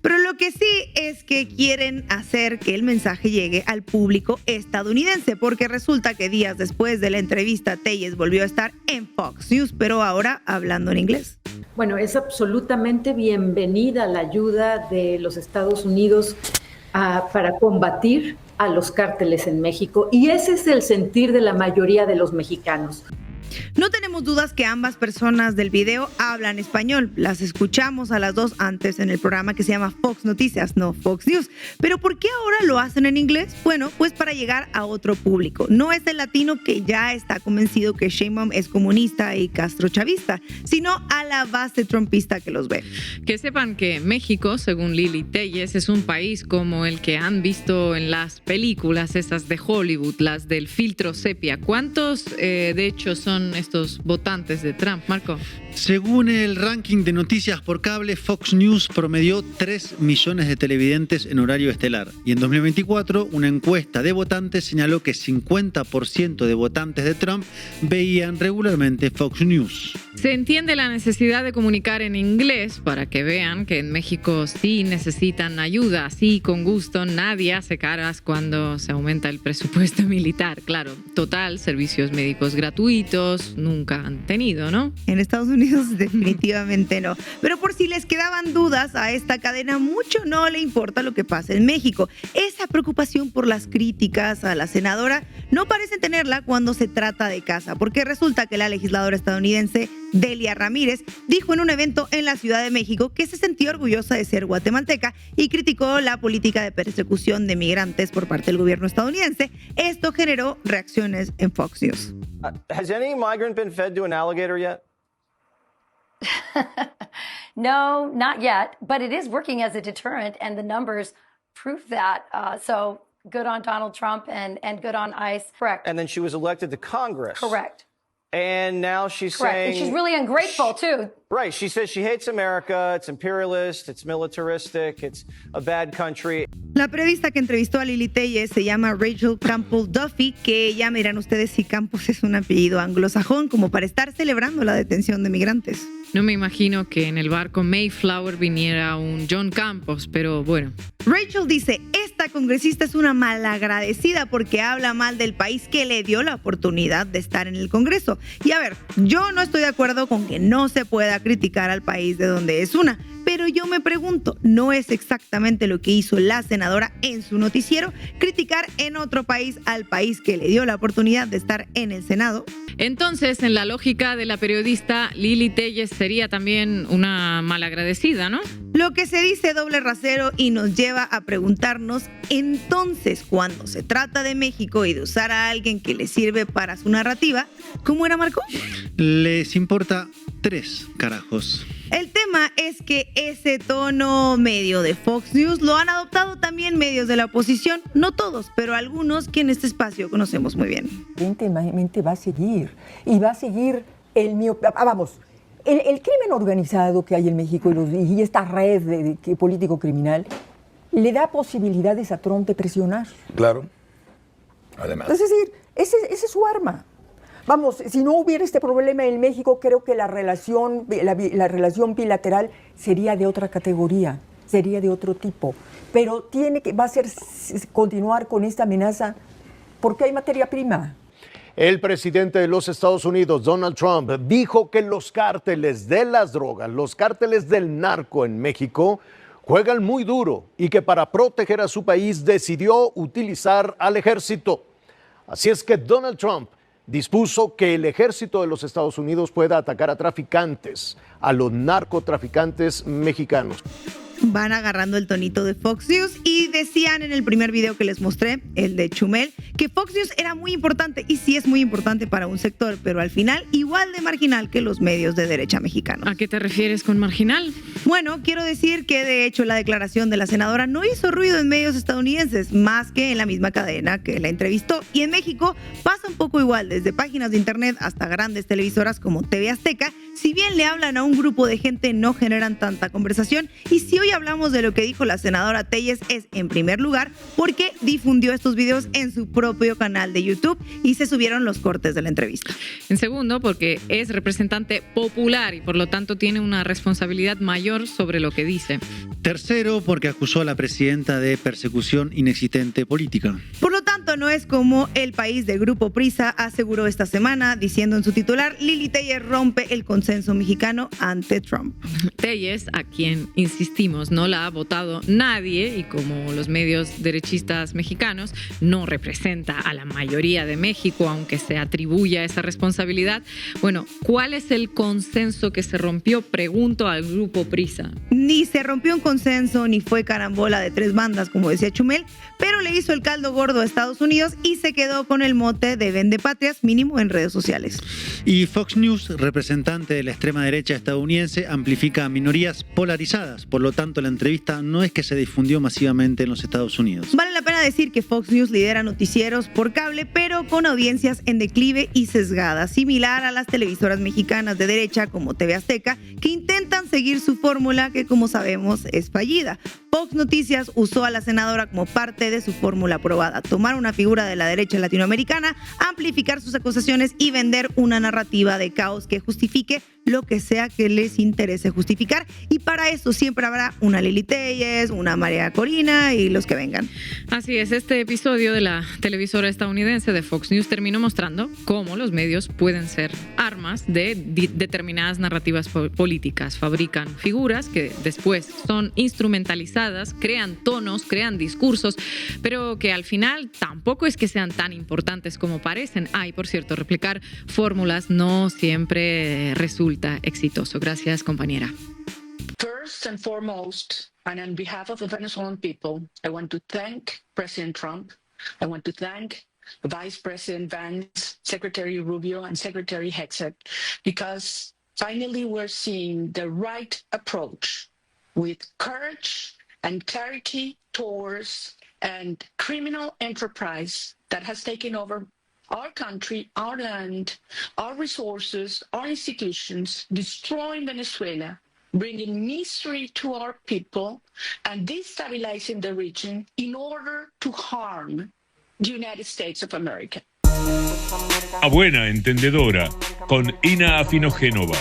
pero lo que sí es que quieren hacer que el mensaje llegue al público estadounidense, porque resulta que días después de la entrevista, Téllez volvió a estar en Fox News, pero ahora hablando en inglés. Bueno, es absolutamente bienvenida la ayuda de los Estados Unidos para combatir a los cárteles en México, y ese es el sentir de la mayoría de los mexicanos. No tenemos dudas que ambas personas del video hablan español. Las escuchamos a las dos antes en el programa que se llama Fox Noticias, no Fox News. Pero ¿por qué ahora lo hacen en inglés? Bueno, pues para llegar a otro público. No es el latino que ya está convencido que Sheinbaum es comunista y castrochavista, sino a la base trumpista que los ve. Que sepan que México, según Lili Téllez, es un país como el que han visto en las películas esas de Hollywood, las del filtro sepia. ¿Cuántos, de hecho, son estos votantes de Trump, Marco? Según el ranking de noticias por cable, Fox News promedió 3 millones de televidentes en horario estelar. Y en 2024, una encuesta de votantes señaló que 50% de votantes de Trump veían regularmente Fox News. Se entiende la necesidad de comunicar en inglés para que vean que en México sí necesitan ayuda. Sí, con gusto, nadie hace caras cuando se aumenta el presupuesto militar. Claro, total, servicios médicos gratuitos nunca han tenido, ¿no? En Estados Unidos definitivamente no. Pero por si les quedaban dudas, a esta cadena mucho no le importa lo que pasa en México. Esa preocupación por las críticas a la senadora no parecen tenerla cuando se trata de casa, porque resulta que la legisladora estadounidense Delia Ramírez dijo en un evento en la Ciudad de México que se sentía orgullosa de ser guatemalteca y criticó la política de persecución de migrantes por parte del gobierno estadounidense. Esto generó reacciones en Fox News. Has any migrant been fed to an alligator yet? No, not yet, but it is working as a deterrent, and the numbers prove that. So good on Donald Trump and good on ICE. Correct. And then she was elected to Congress. Correct. And now she's Correct. saying... And she's really ungrateful, too. Right. She says she hates America, it's imperialist, it's militaristic, it's a bad country. La periodista que entrevistó a Lili Tellez se llama Rachel Campbell Duffy, que ya me dirán ustedes si Campos es un apellido anglosajón como para estar celebrando la detención de migrantes. No me imagino que en el barco Mayflower viniera un John Campos, pero bueno. Rachel dice, esta congresista es una malagradecida porque habla mal del país que le dio la oportunidad de estar en el Congreso. Y a ver, yo no estoy de acuerdo con que no se pueda criticar al país de donde es una, pero yo me pregunto, ¿no es exactamente lo que hizo la senadora en su noticiero? Criticar en otro país al país que le dio la oportunidad de estar en el Senado. Entonces, en la lógica de la periodista, Lili Tellez sería también una malagradecida, ¿no? Lo que se dice doble rasero y nos lleva a preguntarnos, entonces, cuando se trata de México y de usar a alguien que le sirve para su narrativa, ¿cómo era, Marco? Les importa 3 carajos. El tema es que ese tono medio de Fox News lo han adoptado también medios de la oposición, no todos, pero algunos que en este espacio conocemos muy bien. Evidentemente va a seguir, y va a seguir el crimen organizado que hay en México y esta red de político-criminal le da posibilidades a Trump de presionar. Claro, además. Es decir, ese es su arma. Vamos, si no hubiera este problema en México, creo que la relación bilateral sería de otra categoría, sería de otro tipo. Pero va a ser continuar con esta amenaza porque hay materia prima. El presidente de los Estados Unidos, Donald Trump, dijo que los cárteles de las drogas, los cárteles del narco en México, juegan muy duro y que para proteger a su país decidió utilizar al ejército. Así es que Donald Trump dispuso que el ejército de los Estados Unidos pueda atacar a traficantes, a los narcotraficantes mexicanos. Van agarrando el tonito de Fox News y decían en el primer video que les mostré, el de Chumel, que Fox News era muy importante y sí es muy importante para un sector, pero al final igual de marginal que los medios de derecha mexicanos. ¿A qué te refieres con marginal? Bueno, quiero decir que de hecho la declaración de la senadora no hizo ruido en medios estadounidenses, más que en la misma cadena que la entrevistó. Y en México pasa un poco igual, desde páginas de internet hasta grandes televisoras como TV Azteca. Si bien le hablan a un grupo de gente, no generan tanta conversación. Y si hoy hablamos de lo que dijo la senadora Tellez, es en primer lugar porque difundió estos videos en su propio canal de YouTube y se subieron los cortes de la entrevista. En segundo, porque es representante popular y por lo tanto tiene una responsabilidad mayor sobre lo que dice. Tercero, porque acusó a la presidenta de persecución inexistente política. Por lo tanto, no es como El País de Grupo Prisa aseguró esta semana, diciendo en su titular, Lili Tellez rompe el consenso mexicano ante Trump. Tellez, a quien insistimos, no la ha votado nadie y como los medios derechistas mexicanos, no representa a la mayoría de México, aunque se atribuya esa responsabilidad. Bueno, ¿cuál es el consenso que se rompió? Pregunto al Grupo Prisa. Ni se rompió un consenso, ni fue carambola de 3 bandas, como decía Chumel, pero le hizo el caldo gordo a Estados Unidos Unidos y se quedó con el mote de vendepatrias, mínimo en redes sociales. Y Fox News, representante de la extrema derecha estadounidense, amplifica a minorías polarizadas. Por lo tanto, la entrevista no es que se difundió masivamente en los Estados Unidos. Vale la pena decir que Fox News lidera noticieros por cable, pero con audiencias en declive y sesgadas, similar a las televisoras mexicanas de derecha como TV Azteca, que intentan seguir su fórmula que, como sabemos, es fallida. Fox Noticias usó a la senadora como parte de su fórmula aprobada: tomar una figura de la derecha latinoamericana, amplificar sus acusaciones y vender una narrativa de caos que justifique lo que sea que les interese justificar. Y para eso siempre habrá una Lili Téllez, una María Corina y los que vengan. Así es, este episodio de la televisora estadounidense de Fox News terminó mostrando cómo los medios pueden ser armas de determinadas narrativas políticas. Fabrican figuras que después son instrumentalizadas, crean tonos, crean discursos, pero que al final tampoco es que sean tan importantes como parecen. Y por cierto, replicar fórmulas no siempre resulta exitoso. Gracias, compañera. First and foremost, and on behalf of the Venezuelan people, I want to thank President Trump. I want to thank Vice President Vance, Secretary Rubio, and Secretary Hegseth, because finally we're seeing the right approach with courage and clarity towards a criminal enterprise that has taken over our country, our land, our resources, our institutions, destroying Venezuela, bringing misery to our people, and destabilizing the region in order to harm the United States of America. A buena entendedora, con Ina Afinogénova.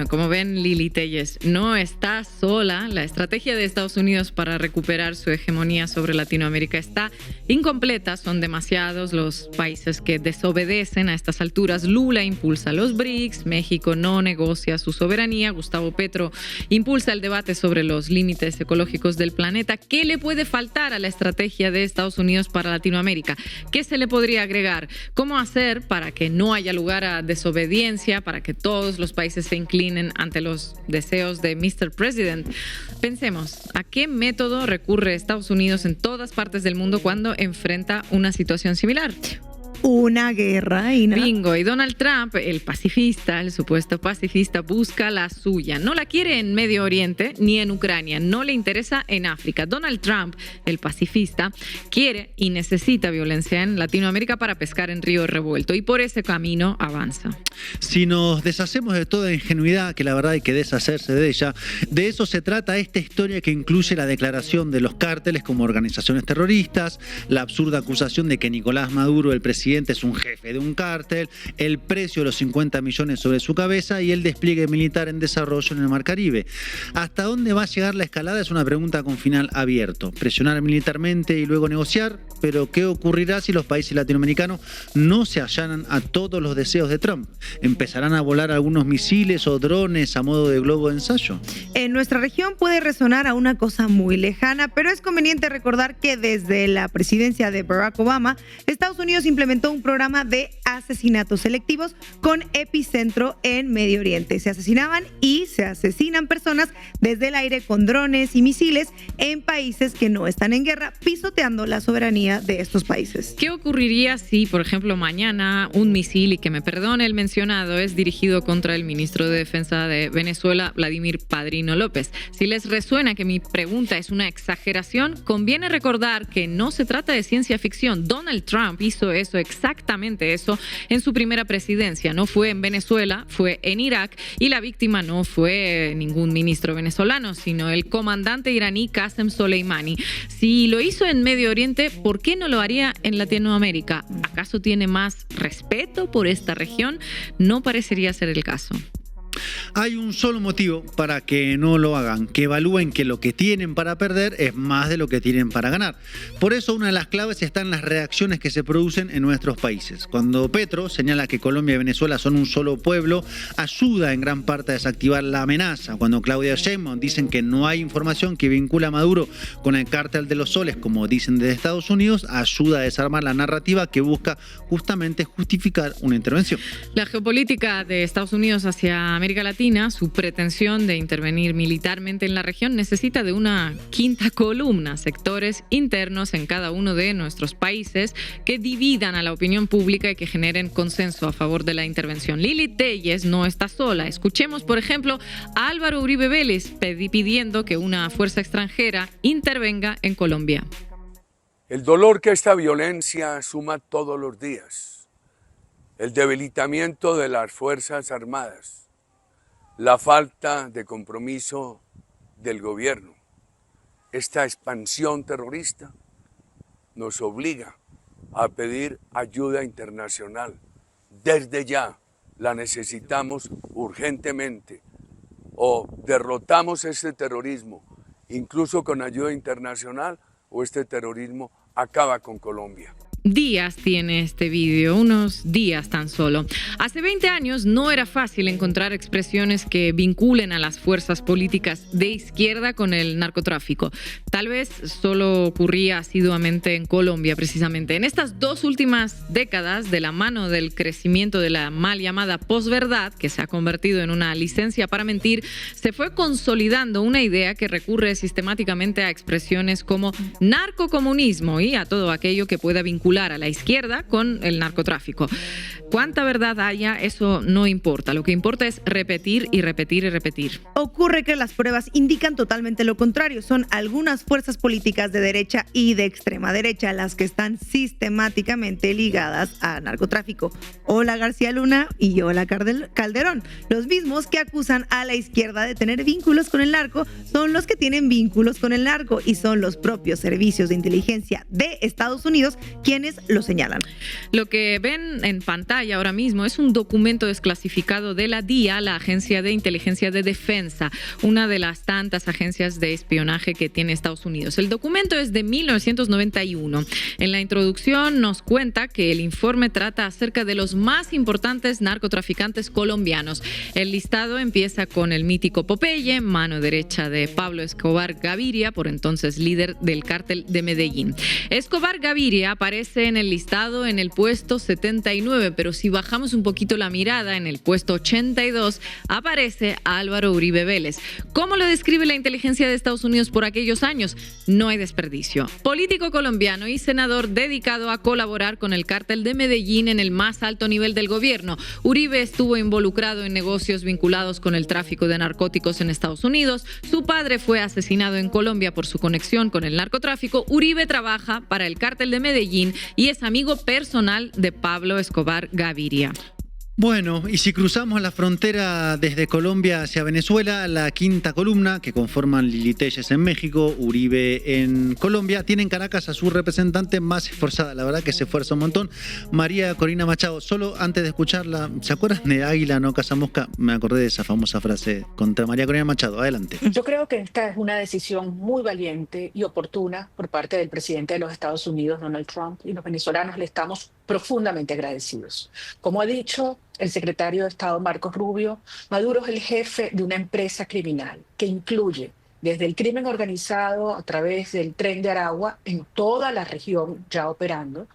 Como ven, Lili Téllez no está sola. La estrategia de Estados Unidos para recuperar su hegemonía sobre Latinoamérica está incompleta. Son demasiados los países que desobedecen a estas alturas. Lula impulsa los BRICS, México no negocia su soberanía, Gustavo Petro impulsa el debate sobre los límites ecológicos del planeta. ¿Qué le puede faltar a la estrategia de Estados Unidos para Latinoamérica? ¿Qué se le podría agregar? ¿Cómo hacer para que no haya lugar a desobediencia, para que todos los países se inclinen ante los deseos de Mr. President? Pensemos, ¿a qué método recurre Estados Unidos en todas partes del mundo cuando enfrenta una situación similar? Una guerra. Bingo. Y Donald Trump, el pacifista, el supuesto pacifista, busca la suya. No la quiere en Medio Oriente ni en Ucrania. No le interesa en África. Donald Trump, el pacifista, quiere y necesita violencia en Latinoamérica para pescar en río revuelto. Y por ese camino avanza. Si nos deshacemos de toda ingenuidad, que la verdad hay que deshacerse de ella, de eso se trata esta historia que incluye la declaración de los cárteles como organizaciones terroristas, la absurda acusación de que Nicolás Maduro, el presidente, es un jefe de un cártel, el precio de los 50 millones sobre su cabeza y el despliegue militar en desarrollo en el Mar Caribe. ¿Hasta dónde va a llegar la escalada? Es una pregunta con final abierto. Presionar militarmente y luego negociar, pero ¿qué ocurrirá si los países latinoamericanos no se allanan a todos los deseos de Trump? ¿Empezarán a volar algunos misiles o drones a modo de globo de ensayo? En nuestra región puede resonar a una cosa muy lejana, pero es conveniente recordar que desde la presidencia de Barack Obama, Estados Unidos implementó un programa de asesinatos selectivos con epicentro en Medio Oriente. Se asesinaban y se asesinan personas desde el aire con drones y misiles en países que no están en guerra, pisoteando la soberanía de estos países. ¿Qué ocurriría si, por ejemplo, mañana un misil, y que me perdone el mencionado, es dirigido contra el ministro de Defensa de Venezuela, Vladimir Padrino López? Si les resuena que mi pregunta es una exageración, conviene recordar que no se trata de ciencia ficción. Donald Trump hizo eso, exactamente eso, en su primera presidencia. No fue en Venezuela, fue en Irak, y la víctima no fue ningún ministro venezolano, sino el comandante iraní Qasem Soleimani. Si lo hizo en Medio Oriente, ¿por qué no lo haría en Latinoamérica? ¿Acaso tiene más respeto por esta región? No parecería ser el caso. Hay un solo motivo para que no lo hagan, que evalúen que lo que tienen para perder es más de lo que tienen para ganar. Por eso una de las claves está en las reacciones que se producen en nuestros países. Cuando Petro señala que Colombia y Venezuela son un solo pueblo, ayuda en gran parte a desactivar la amenaza. Cuando Claudia Sheinbaum dicen que no hay información que vincula a Maduro con el cártel de los soles, como dicen desde Estados Unidos, ayuda a desarmar la narrativa que busca justamente justificar una intervención. La geopolítica de Estados Unidos hacia América América Latina, su pretensión de intervenir militarmente en la región necesita de una quinta columna, sectores internos en cada uno de nuestros países que dividan a la opinión pública y que generen consenso a favor de la intervención. Lili Téllez no está sola. Escuchemos, por ejemplo, a Álvaro Uribe Vélez pidiendo que una fuerza extranjera intervenga en Colombia. El dolor que esta violencia suma todos los días, el debilitamiento de las Fuerzas Armadas, la falta de compromiso del gobierno, esta expansión terrorista nos obliga a pedir ayuda internacional. Desde ya la necesitamos urgentemente. O derrotamos este terrorismo, incluso con ayuda internacional, o este terrorismo acaba con Colombia. Días tiene este vídeo, unos días tan solo. Hace 20 años no era fácil encontrar expresiones que vinculen a las fuerzas políticas de izquierda con el narcotráfico. Tal vez solo ocurría asiduamente en Colombia, precisamente. En estas 2 últimas décadas, de la mano del crecimiento de la mal llamada posverdad, que se ha convertido en una licencia para mentir, se fue consolidando una idea que recurre sistemáticamente a expresiones como narcocomunismo y a todo aquello que pueda vincular a la izquierda con el narcotráfico. Cuánta verdad haya, eso no importa. Lo que importa es repetir y repetir y repetir. Ocurre que las pruebas indican totalmente lo contrario. Son algunas fuerzas políticas de derecha y de extrema derecha las que están sistemáticamente ligadas al narcotráfico. Hola García Luna y hola Calderón. Los mismos que acusan a la izquierda de tener vínculos con el narco son los que tienen vínculos con el narco y son los propios servicios de inteligencia de Estados Unidos quienes lo señalan. Lo que ven en pantalla ahora mismo es un documento desclasificado de la DIA, la Agencia de Inteligencia de Defensa, una de las tantas agencias de espionaje que tiene Estados Unidos. El documento es de 1991. En la introducción nos cuenta que el informe trata acerca de los más importantes narcotraficantes colombianos. El listado empieza con el mítico Popeye, mano derecha de Pablo Escobar Gaviria, por entonces líder del cártel de Medellín. Escobar Gaviria aparece en el listado en el puesto 79, pero si bajamos un poquito la mirada, en el puesto 82 aparece Álvaro Uribe Vélez. ¿Cómo lo describe la inteligencia de Estados Unidos por aquellos años? No hay desperdicio. Político colombiano y senador dedicado a colaborar con el cártel de Medellín en el más alto nivel del gobierno. Uribe estuvo involucrado en negocios vinculados con el tráfico de narcóticos en Estados Unidos. Su padre fue asesinado en Colombia por su conexión con el narcotráfico. Uribe trabaja para el cártel de Medellín y es amigo personal de Pablo Escobar Gaviria. Bueno, y si cruzamos la frontera desde Colombia hacia Venezuela, la quinta columna que conforman Lili Téllez en México, Uribe en Colombia, tiene en Caracas a su representante más esforzada, la verdad que se esfuerza un montón, María Corina Machado. Solo antes de escucharla, ¿se acuerdan de Águila no caza mosca? Me acordé de esa famosa frase contra María Corina Machado. Adelante. Yo creo que esta es una decisión muy valiente y oportuna por parte del presidente de los Estados Unidos, Donald Trump, y los venezolanos le estamos profundamente agradecidos. Como ha dicho el secretario de Estado Marcos Rubio, Maduro es el jefe de una empresa criminal que incluye desde el crimen organizado a través del Tren de Aragua en toda la región ya operando,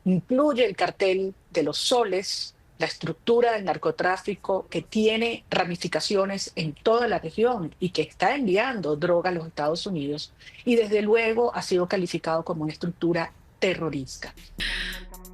incluye el cartel de los soles, la estructura del narcotráfico que tiene ramificaciones en toda la región y que está enviando droga a los Estados Unidos y desde luego ha sido calificado como una estructura terrorista.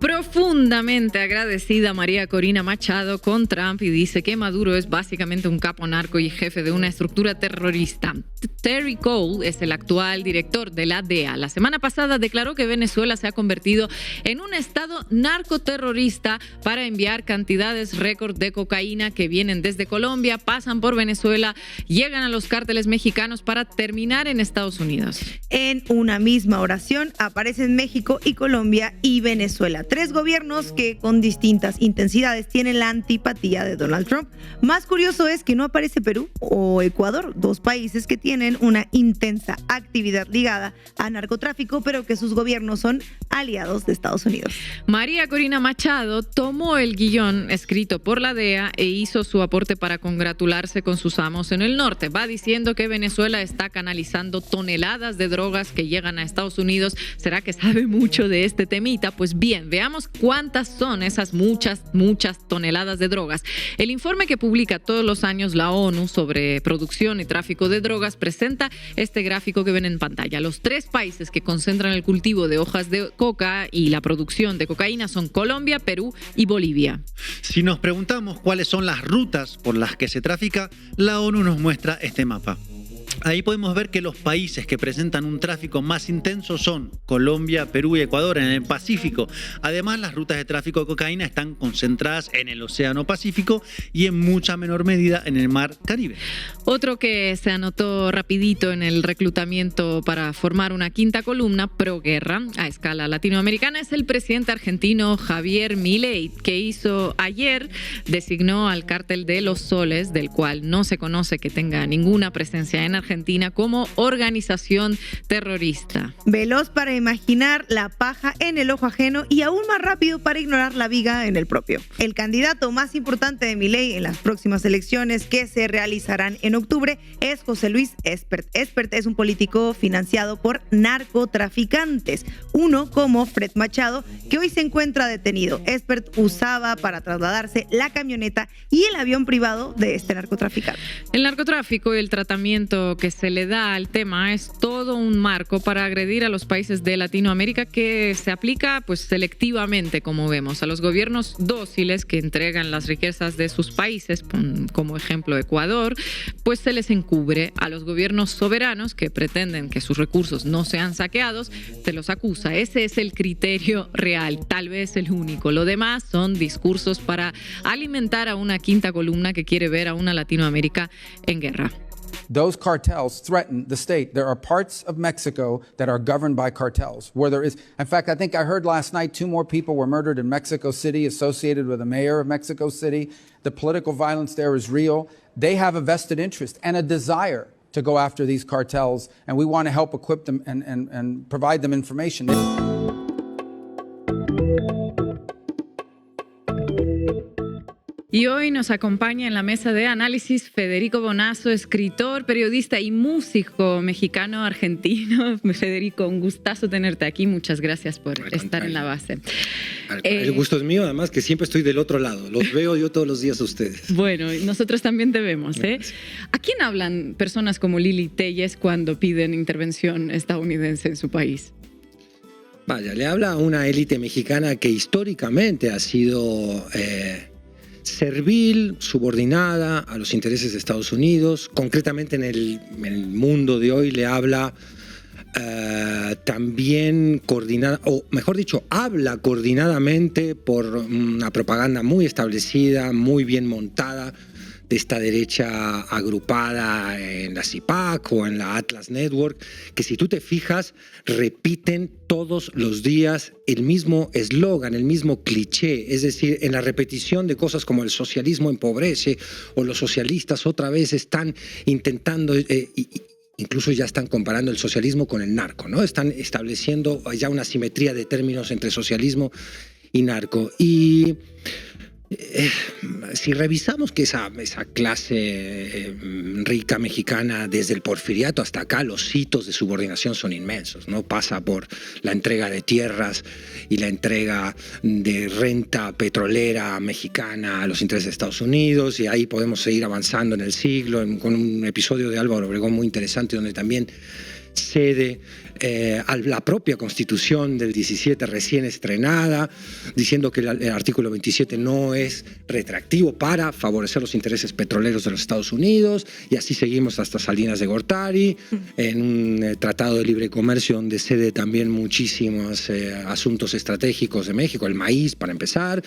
Profundamente agradecida María Corina Machado con Trump y dice que Maduro es básicamente un capo narco y jefe de una estructura terrorista. Terry Cole es el actual director de la DEA. La semana pasada declaró que Venezuela se ha convertido en un estado narcoterrorista para enviar cantidades récord de cocaína que vienen desde Colombia, pasan por Venezuela, llegan a los cárteles mexicanos para terminar en Estados Unidos. En una misma oración aparecen México y Colombia y Venezuela. 3 gobiernos que con distintas intensidades tienen la antipatía de Donald Trump. Más curioso es que no aparece Perú o Ecuador, 2 países que tienen una intensa actividad ligada a narcotráfico, pero que sus gobiernos son aliados de Estados Unidos. María Corina Machado tomó el guión escrito por la DEA e hizo su aporte para congratularse con sus amos en el norte. Va diciendo que Venezuela está canalizando toneladas de drogas que llegan a Estados Unidos. ¿Será que sabe mucho de este temita? Pues bien, Bien, veamos cuántas son esas muchas toneladas de drogas. El informe que publica todos los años la ONU sobre producción y tráfico de drogas presenta este gráfico que ven en pantalla. Los 3 países que concentran el cultivo de hojas de coca y la producción de cocaína son Colombia, Perú y Bolivia. Si nos preguntamos cuáles son las rutas por las que se trafica, la ONU nos muestra este mapa. Ahí podemos ver que los países que presentan un tráfico más intenso son Colombia, Perú y Ecuador en el Pacífico. Además, las rutas de tráfico de cocaína están concentradas en el Océano Pacífico y en mucha menor medida en el Mar Caribe. Otro que se anotó rapidito en el reclutamiento para formar una quinta columna pro guerra a escala latinoamericana es el presidente argentino Javier Milei, que hizo ayer, designó al cártel de los Soles, del cual no se conoce que tenga ninguna presencia en Argentina, como organización terrorista. Veloz para imaginar la paja en el ojo ajeno y aún más rápido para ignorar la viga en el propio. El candidato más importante de Milei en las próximas elecciones que se realizarán en octubre es José Luis Espert. Espert es un político financiado por narcotraficantes, uno como Fred Machado, que hoy se encuentra detenido. Espert usaba para trasladarse la camioneta y el avión privado de este narcotraficante. El narcotráfico y el tratamiento que se le da al tema es todo un marco para agredir a los países de Latinoamérica, que se aplica pues selectivamente, como vemos. A los gobiernos dóciles que entregan las riquezas de sus países, como ejemplo Ecuador, pues se les encubre. A los gobiernos soberanos que pretenden que sus recursos no sean saqueados, se los acusa. Ese es el criterio real, tal vez el único. Lo demás son discursos para alimentar a una quinta columna que quiere ver a una Latinoamérica en guerra. Those cartels threaten the state. There are parts of Mexico that are governed by cartels, where there is, in fact, I think I heard last night 2 more people were murdered in Mexico City associated with the mayor of Mexico City. The political violence there is real. They have a vested interest and a desire to go after these cartels, and we want to help equip them and provide them information. Y hoy nos acompaña en la mesa de análisis Federico Bonazo, escritor, periodista y músico mexicano-argentino. Federico, un gustazo tenerte aquí. Muchas gracias por estar en la base. El gusto es mío, además que siempre estoy del otro lado. Los veo yo todos los días a ustedes. Bueno, nosotros también te vemos. ¿A quién hablan personas como Lili Téllez cuando piden intervención estadounidense en su país? Vaya, le habla a una élite mexicana que históricamente ha sido servil, subordinada a los intereses de Estados Unidos. Concretamente en el mundo de hoy le habla también coordinada, o mejor dicho, habla coordinadamente por una propaganda muy establecida, muy bien montada, de esta derecha agrupada en la CIPAC o en la Atlas Network, que si tú te fijas, repiten todos los días el mismo eslogan, el mismo cliché, es decir, en la repetición de cosas como el socialismo empobrece o los socialistas otra vez están intentando... Incluso ya están comparando el socialismo con el narco, ¿no? Están estableciendo ya una simetría de términos entre socialismo y narco. Y si revisamos que esa clase rica mexicana, desde el porfiriato hasta acá, los hitos de subordinación son inmensos, ¿no? Pasa por la entrega de tierras y la entrega de renta petrolera mexicana a los intereses de Estados Unidos, y ahí podemos seguir avanzando en el siglo, con un episodio de Álvaro Obregón muy interesante donde también cede a la propia Constitución del 17 recién estrenada, diciendo que el artículo 27 no es retractivo para favorecer los intereses petroleros de los Estados Unidos, y así seguimos hasta Salinas de Gortari, en un tratado de libre comercio donde cede también muchísimos asuntos estratégicos de México, el maíz para empezar.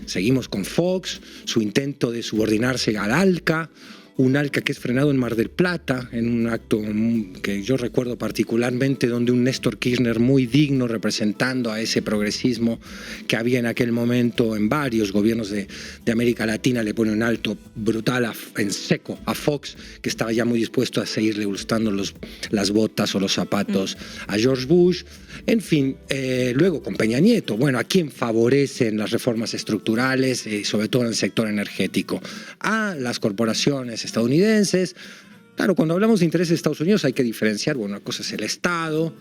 Seguimos con Fox, su intento de subordinarse al ALCA, un ALCA que es frenado en Mar del Plata, en un acto que yo recuerdo particularmente, donde un Néstor Kirchner muy digno, representando a ese progresismo que había en aquel momento en varios gobiernos de América Latina, le pone un alto brutal en seco a Fox, que estaba ya muy dispuesto a seguirle gustando las botas o los zapatos a George Bush. En fin, luego con Peña Nieto, bueno, ¿a quién favorecen las reformas estructurales, sobre todo en el sector energético? A las corporaciones estadounidenses. Claro, cuando hablamos de intereses de Estados Unidos hay que diferenciar, bueno, una cosa es el Estado,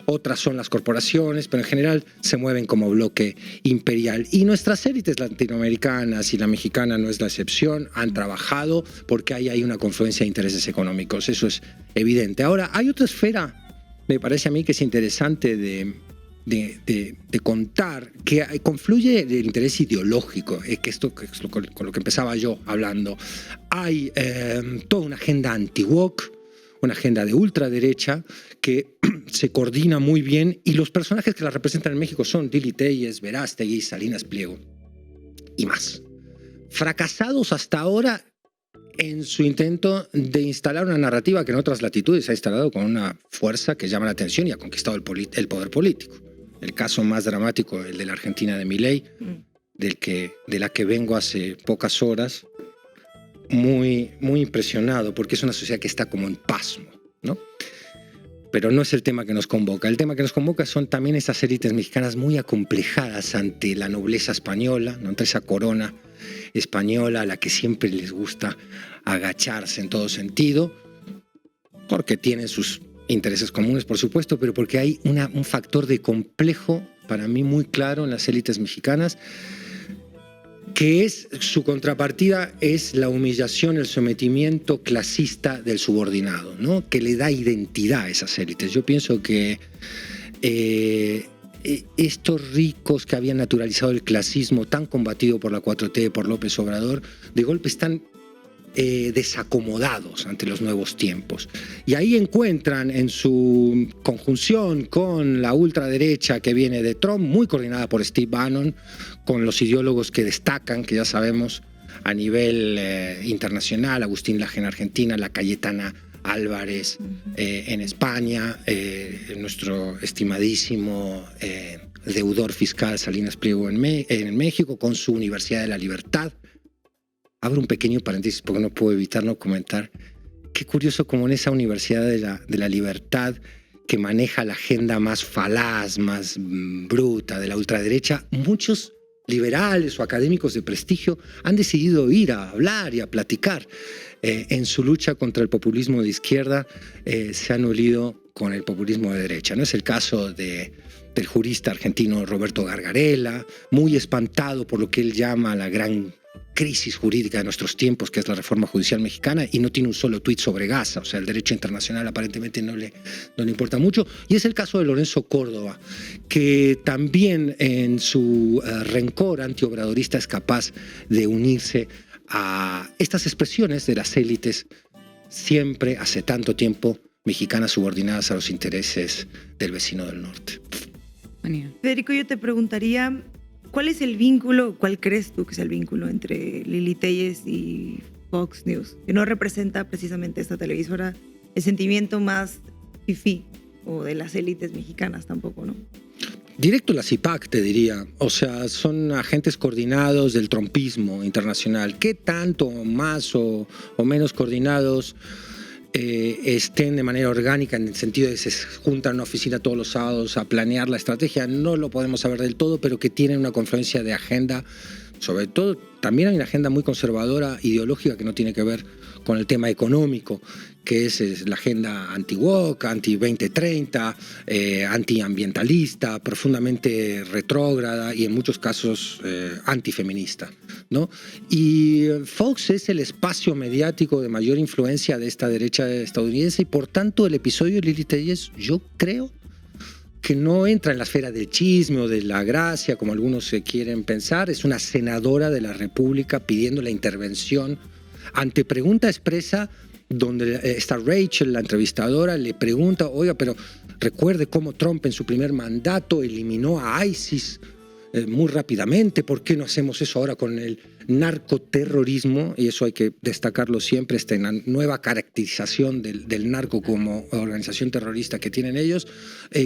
otras son las corporaciones, pero en general se mueven como bloque imperial. Y nuestras élites latinoamericanas y la mexicana no es la excepción, han trabajado porque ahí hay una confluencia de intereses económicos, eso es evidente. Ahora, hay otra esfera, me parece a mí que es interesante de contar, que confluye el interés ideológico, que esto que es con lo que empezaba yo hablando. Hay toda una agenda anti-woke, una agenda de ultraderecha que se coordina muy bien, y los personajes que la representan en México son Lili Téllez, Verástegui, Salinas Pliego y más. Fracasados hasta ahora en su intento de instalar una narrativa que en otras latitudes ha instalado con una fuerza que llama la atención y ha conquistado el poder político. El caso más dramático, el de la Argentina de Milei, de la que vengo hace pocas horas, muy impresionado, porque es una sociedad que está como en pasmo, ¿no? Pero no es el tema que nos convoca. El tema que nos convoca son también esas élites mexicanas muy acomplejadas ante la nobleza española, ¿no? Ante esa corona española a la que siempre les gusta agacharse en todo sentido, porque tienen sus intereses comunes, por supuesto, pero porque hay un factor de complejo para mí muy claro en las élites mexicanas, que es su contrapartida, es la humillación, el sometimiento clasista del subordinado, ¿no? Que le da identidad a esas élites. Yo pienso que estos ricos que habían naturalizado el clasismo tan combatido por la 4T, por López Obrador, de golpe están desacomodados ante los nuevos tiempos. Y ahí encuentran en su conjunción con la ultraderecha que viene de Trump, muy coordinada por Steve Bannon, con los ideólogos que destacan, que ya sabemos, a nivel internacional, Agustín Laje en Argentina, la Cayetana Álvarez en España, nuestro estimadísimo deudor fiscal Salinas Pliego en México, con su Universidad de la Libertad. Abro un pequeño paréntesis porque no puedo evitar no comentar. Qué curioso como en esa Universidad de la Libertad, que maneja la agenda más falaz, más bruta de la ultraderecha, muchos liberales o académicos de prestigio han decidido ir a hablar y a platicar. En su lucha contra el populismo de izquierda se han unido con el populismo de derecha. No es el caso del jurista argentino Roberto Gargarella, muy espantado por lo que él llama la gran crisis jurídica de nuestros tiempos, que es la reforma judicial mexicana, y no tiene un solo tuit sobre Gaza. O sea, el derecho internacional aparentemente no le importa mucho. Y es el caso de Lorenzo Córdoba, que también en su rencor antiobradorista es capaz de unirse a estas expresiones de las élites, siempre hace tanto tiempo mexicanas subordinadas a los intereses del vecino del norte. Federico, yo te preguntaría, ¿cuál es el vínculo, cuál crees tú que es el vínculo entre Lili Téllez y Fox News? Que no representa precisamente esta televisora el sentimiento más fifí, o de las élites mexicanas tampoco, ¿no? Directo la CIPAC, te diría. O sea, son agentes coordinados del trumpismo internacional. ¿Qué tanto más o menos coordinados estén de manera orgánica, en el sentido de que se juntan en una oficina todos los sábados a planear la estrategia? No lo podemos saber del todo, pero que tienen una confluencia de agenda. Sobre todo, también hay una agenda muy conservadora, ideológica, que no tiene que ver con el tema económico, que es la agenda anti-woke, anti-2030, antiambientalista, profundamente retrógrada y en muchos casos antifeminista, ¿no? Y Fox es el espacio mediático de mayor influencia de esta derecha estadounidense, y por tanto el episodio de Lili Téllez, yo creo que no entra en la esfera del chisme o de la gracia, como algunos quieren pensar. Es una senadora de la República pidiendo la intervención ante pregunta expresa, donde está Rachel, la entrevistadora, le pregunta: oiga, pero recuerde cómo Trump en su primer mandato eliminó a ISIS muy rápidamente. ¿Por qué no hacemos eso ahora con el narcoterrorismo? Y eso hay que destacarlo siempre, esta nueva caracterización del narco como organización terrorista que tienen ellos.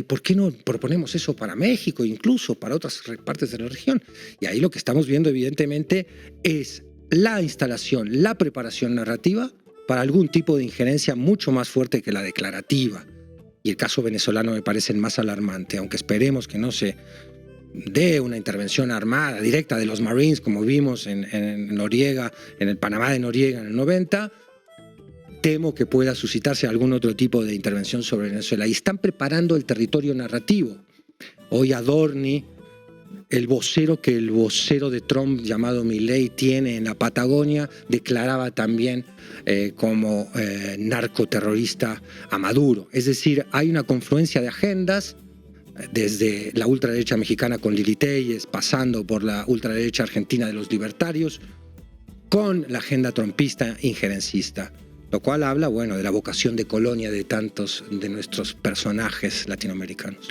¿Por qué no proponemos eso para México, incluso para otras partes de la región? Y ahí lo que estamos viendo, evidentemente, es la instalación, la preparación narrativa para algún tipo de injerencia mucho más fuerte que la declarativa. Y el caso venezolano me parece el más alarmante, aunque esperemos que no se dé una intervención armada directa de los Marines, como vimos en Noriega, en el Panamá de Noriega en el 90. temo que pueda suscitarse algún otro tipo de intervención sobre Venezuela. Y están preparando el territorio narrativo. Hoy Adorni, el vocero de Trump llamado Milei tiene en la Patagonia, declaraba también como narcoterrorista a Maduro. Es decir, hay una confluencia de agendas desde la ultraderecha mexicana con Lili Téllez, pasando por la ultraderecha argentina de los libertarios, con la agenda trumpista injerencista, lo cual habla, bueno, de la vocación de colonia de tantos de nuestros personajes latinoamericanos.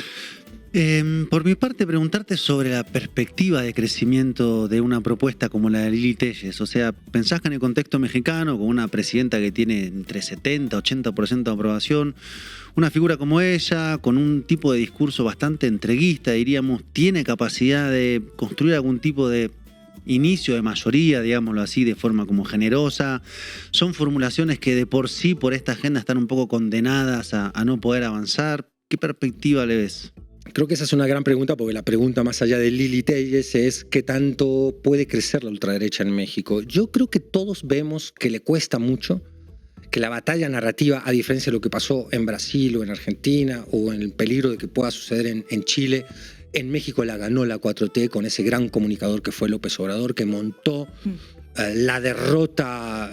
Por mi parte, preguntarte sobre la perspectiva de crecimiento de una propuesta como la de Lili Téllez. O sea, ¿pensás que en el contexto mexicano, con una presidenta que tiene entre 70 y 80% de aprobación, una figura como ella, con un tipo de discurso bastante entreguista, diríamos, tiene capacidad de construir algún tipo de inicio de mayoría, digámoslo así, de forma como generosa? ¿Son formulaciones que de por sí, por esta agenda, están un poco condenadas a no poder avanzar? ¿Qué perspectiva le ves? Creo que esa es una gran pregunta, porque la pregunta más allá de Lili Téllez es ¿qué tanto puede crecer la ultraderecha en México? Yo creo que todos vemos que le cuesta mucho, que la batalla narrativa, a diferencia de lo que pasó en Brasil o en Argentina o en el peligro de que pueda suceder en Chile, en México la ganó la 4T con ese gran comunicador que fue López Obrador, que montó la derrota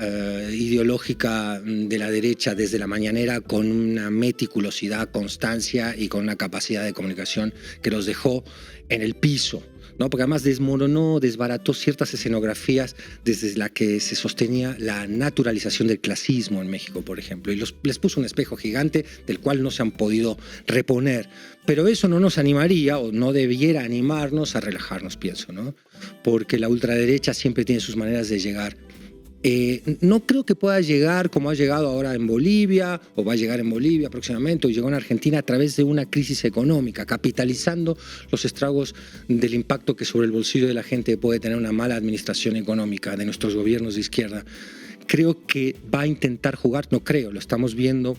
ideológica de la derecha desde la mañanera con una meticulosidad, constancia y con una capacidad de comunicación que los dejó en el piso, ¿no? Porque además desmoronó, desbarató ciertas escenografías desde la que se sostenía la naturalización del clasismo en México, por ejemplo, y les puso un espejo gigante del cual no se han podido reponer. Pero eso no nos animaría, o no debiera animarnos a relajarnos, pienso, ¿no? Porque la ultraderecha siempre tiene sus maneras de llegar. No creo que pueda llegar como ha llegado ahora en Bolivia, o va a llegar en Bolivia próximamente, o llegó en Argentina a través de una crisis económica, capitalizando los estragos del impacto que sobre el bolsillo de la gente puede tener una mala administración económica de nuestros gobiernos de izquierda. Creo que va a intentar jugar, no creo, lo estamos viendo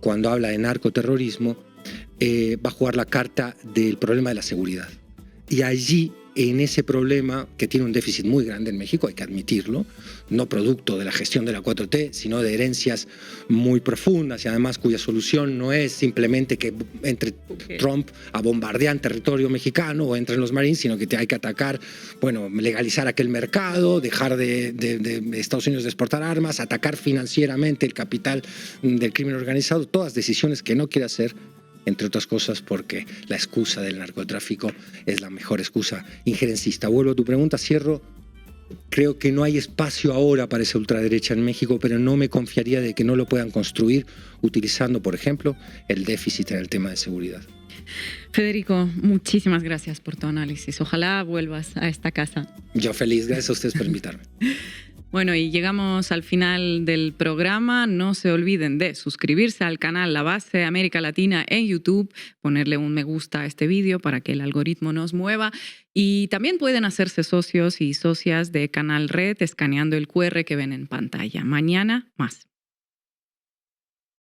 cuando habla de narcoterrorismo, va a jugar la carta del problema de la seguridad. Y allí, en ese problema, que tiene un déficit muy grande en México, hay que admitirlo, no producto de la gestión de la 4T, sino de herencias muy profundas y además cuya solución no es simplemente que entre Trump a bombardear territorio mexicano o entren los Marines, sino que hay que atacar, bueno, legalizar aquel mercado, dejar de Estados Unidos de exportar armas, atacar financieramente el capital del crimen organizado, todas decisiones que no quiere hacer, entre otras cosas porque la excusa del narcotráfico es la mejor excusa injerencista. Vuelvo a tu pregunta, cierro. Creo que no hay espacio ahora para esa ultraderecha en México, pero no me confiaría de que no lo puedan construir utilizando, por ejemplo, el déficit en el tema de seguridad. Federico, muchísimas gracias por tu análisis. Ojalá vuelvas a esta casa. Yo feliz, gracias a ustedes por invitarme. Bueno, y llegamos al final del programa. No se olviden de suscribirse al canal La Base América Latina en YouTube, ponerle un me gusta a este vídeo para que el algoritmo nos mueva. Y también pueden hacerse socios y socias de Canal Red escaneando el QR que ven en pantalla. Mañana más.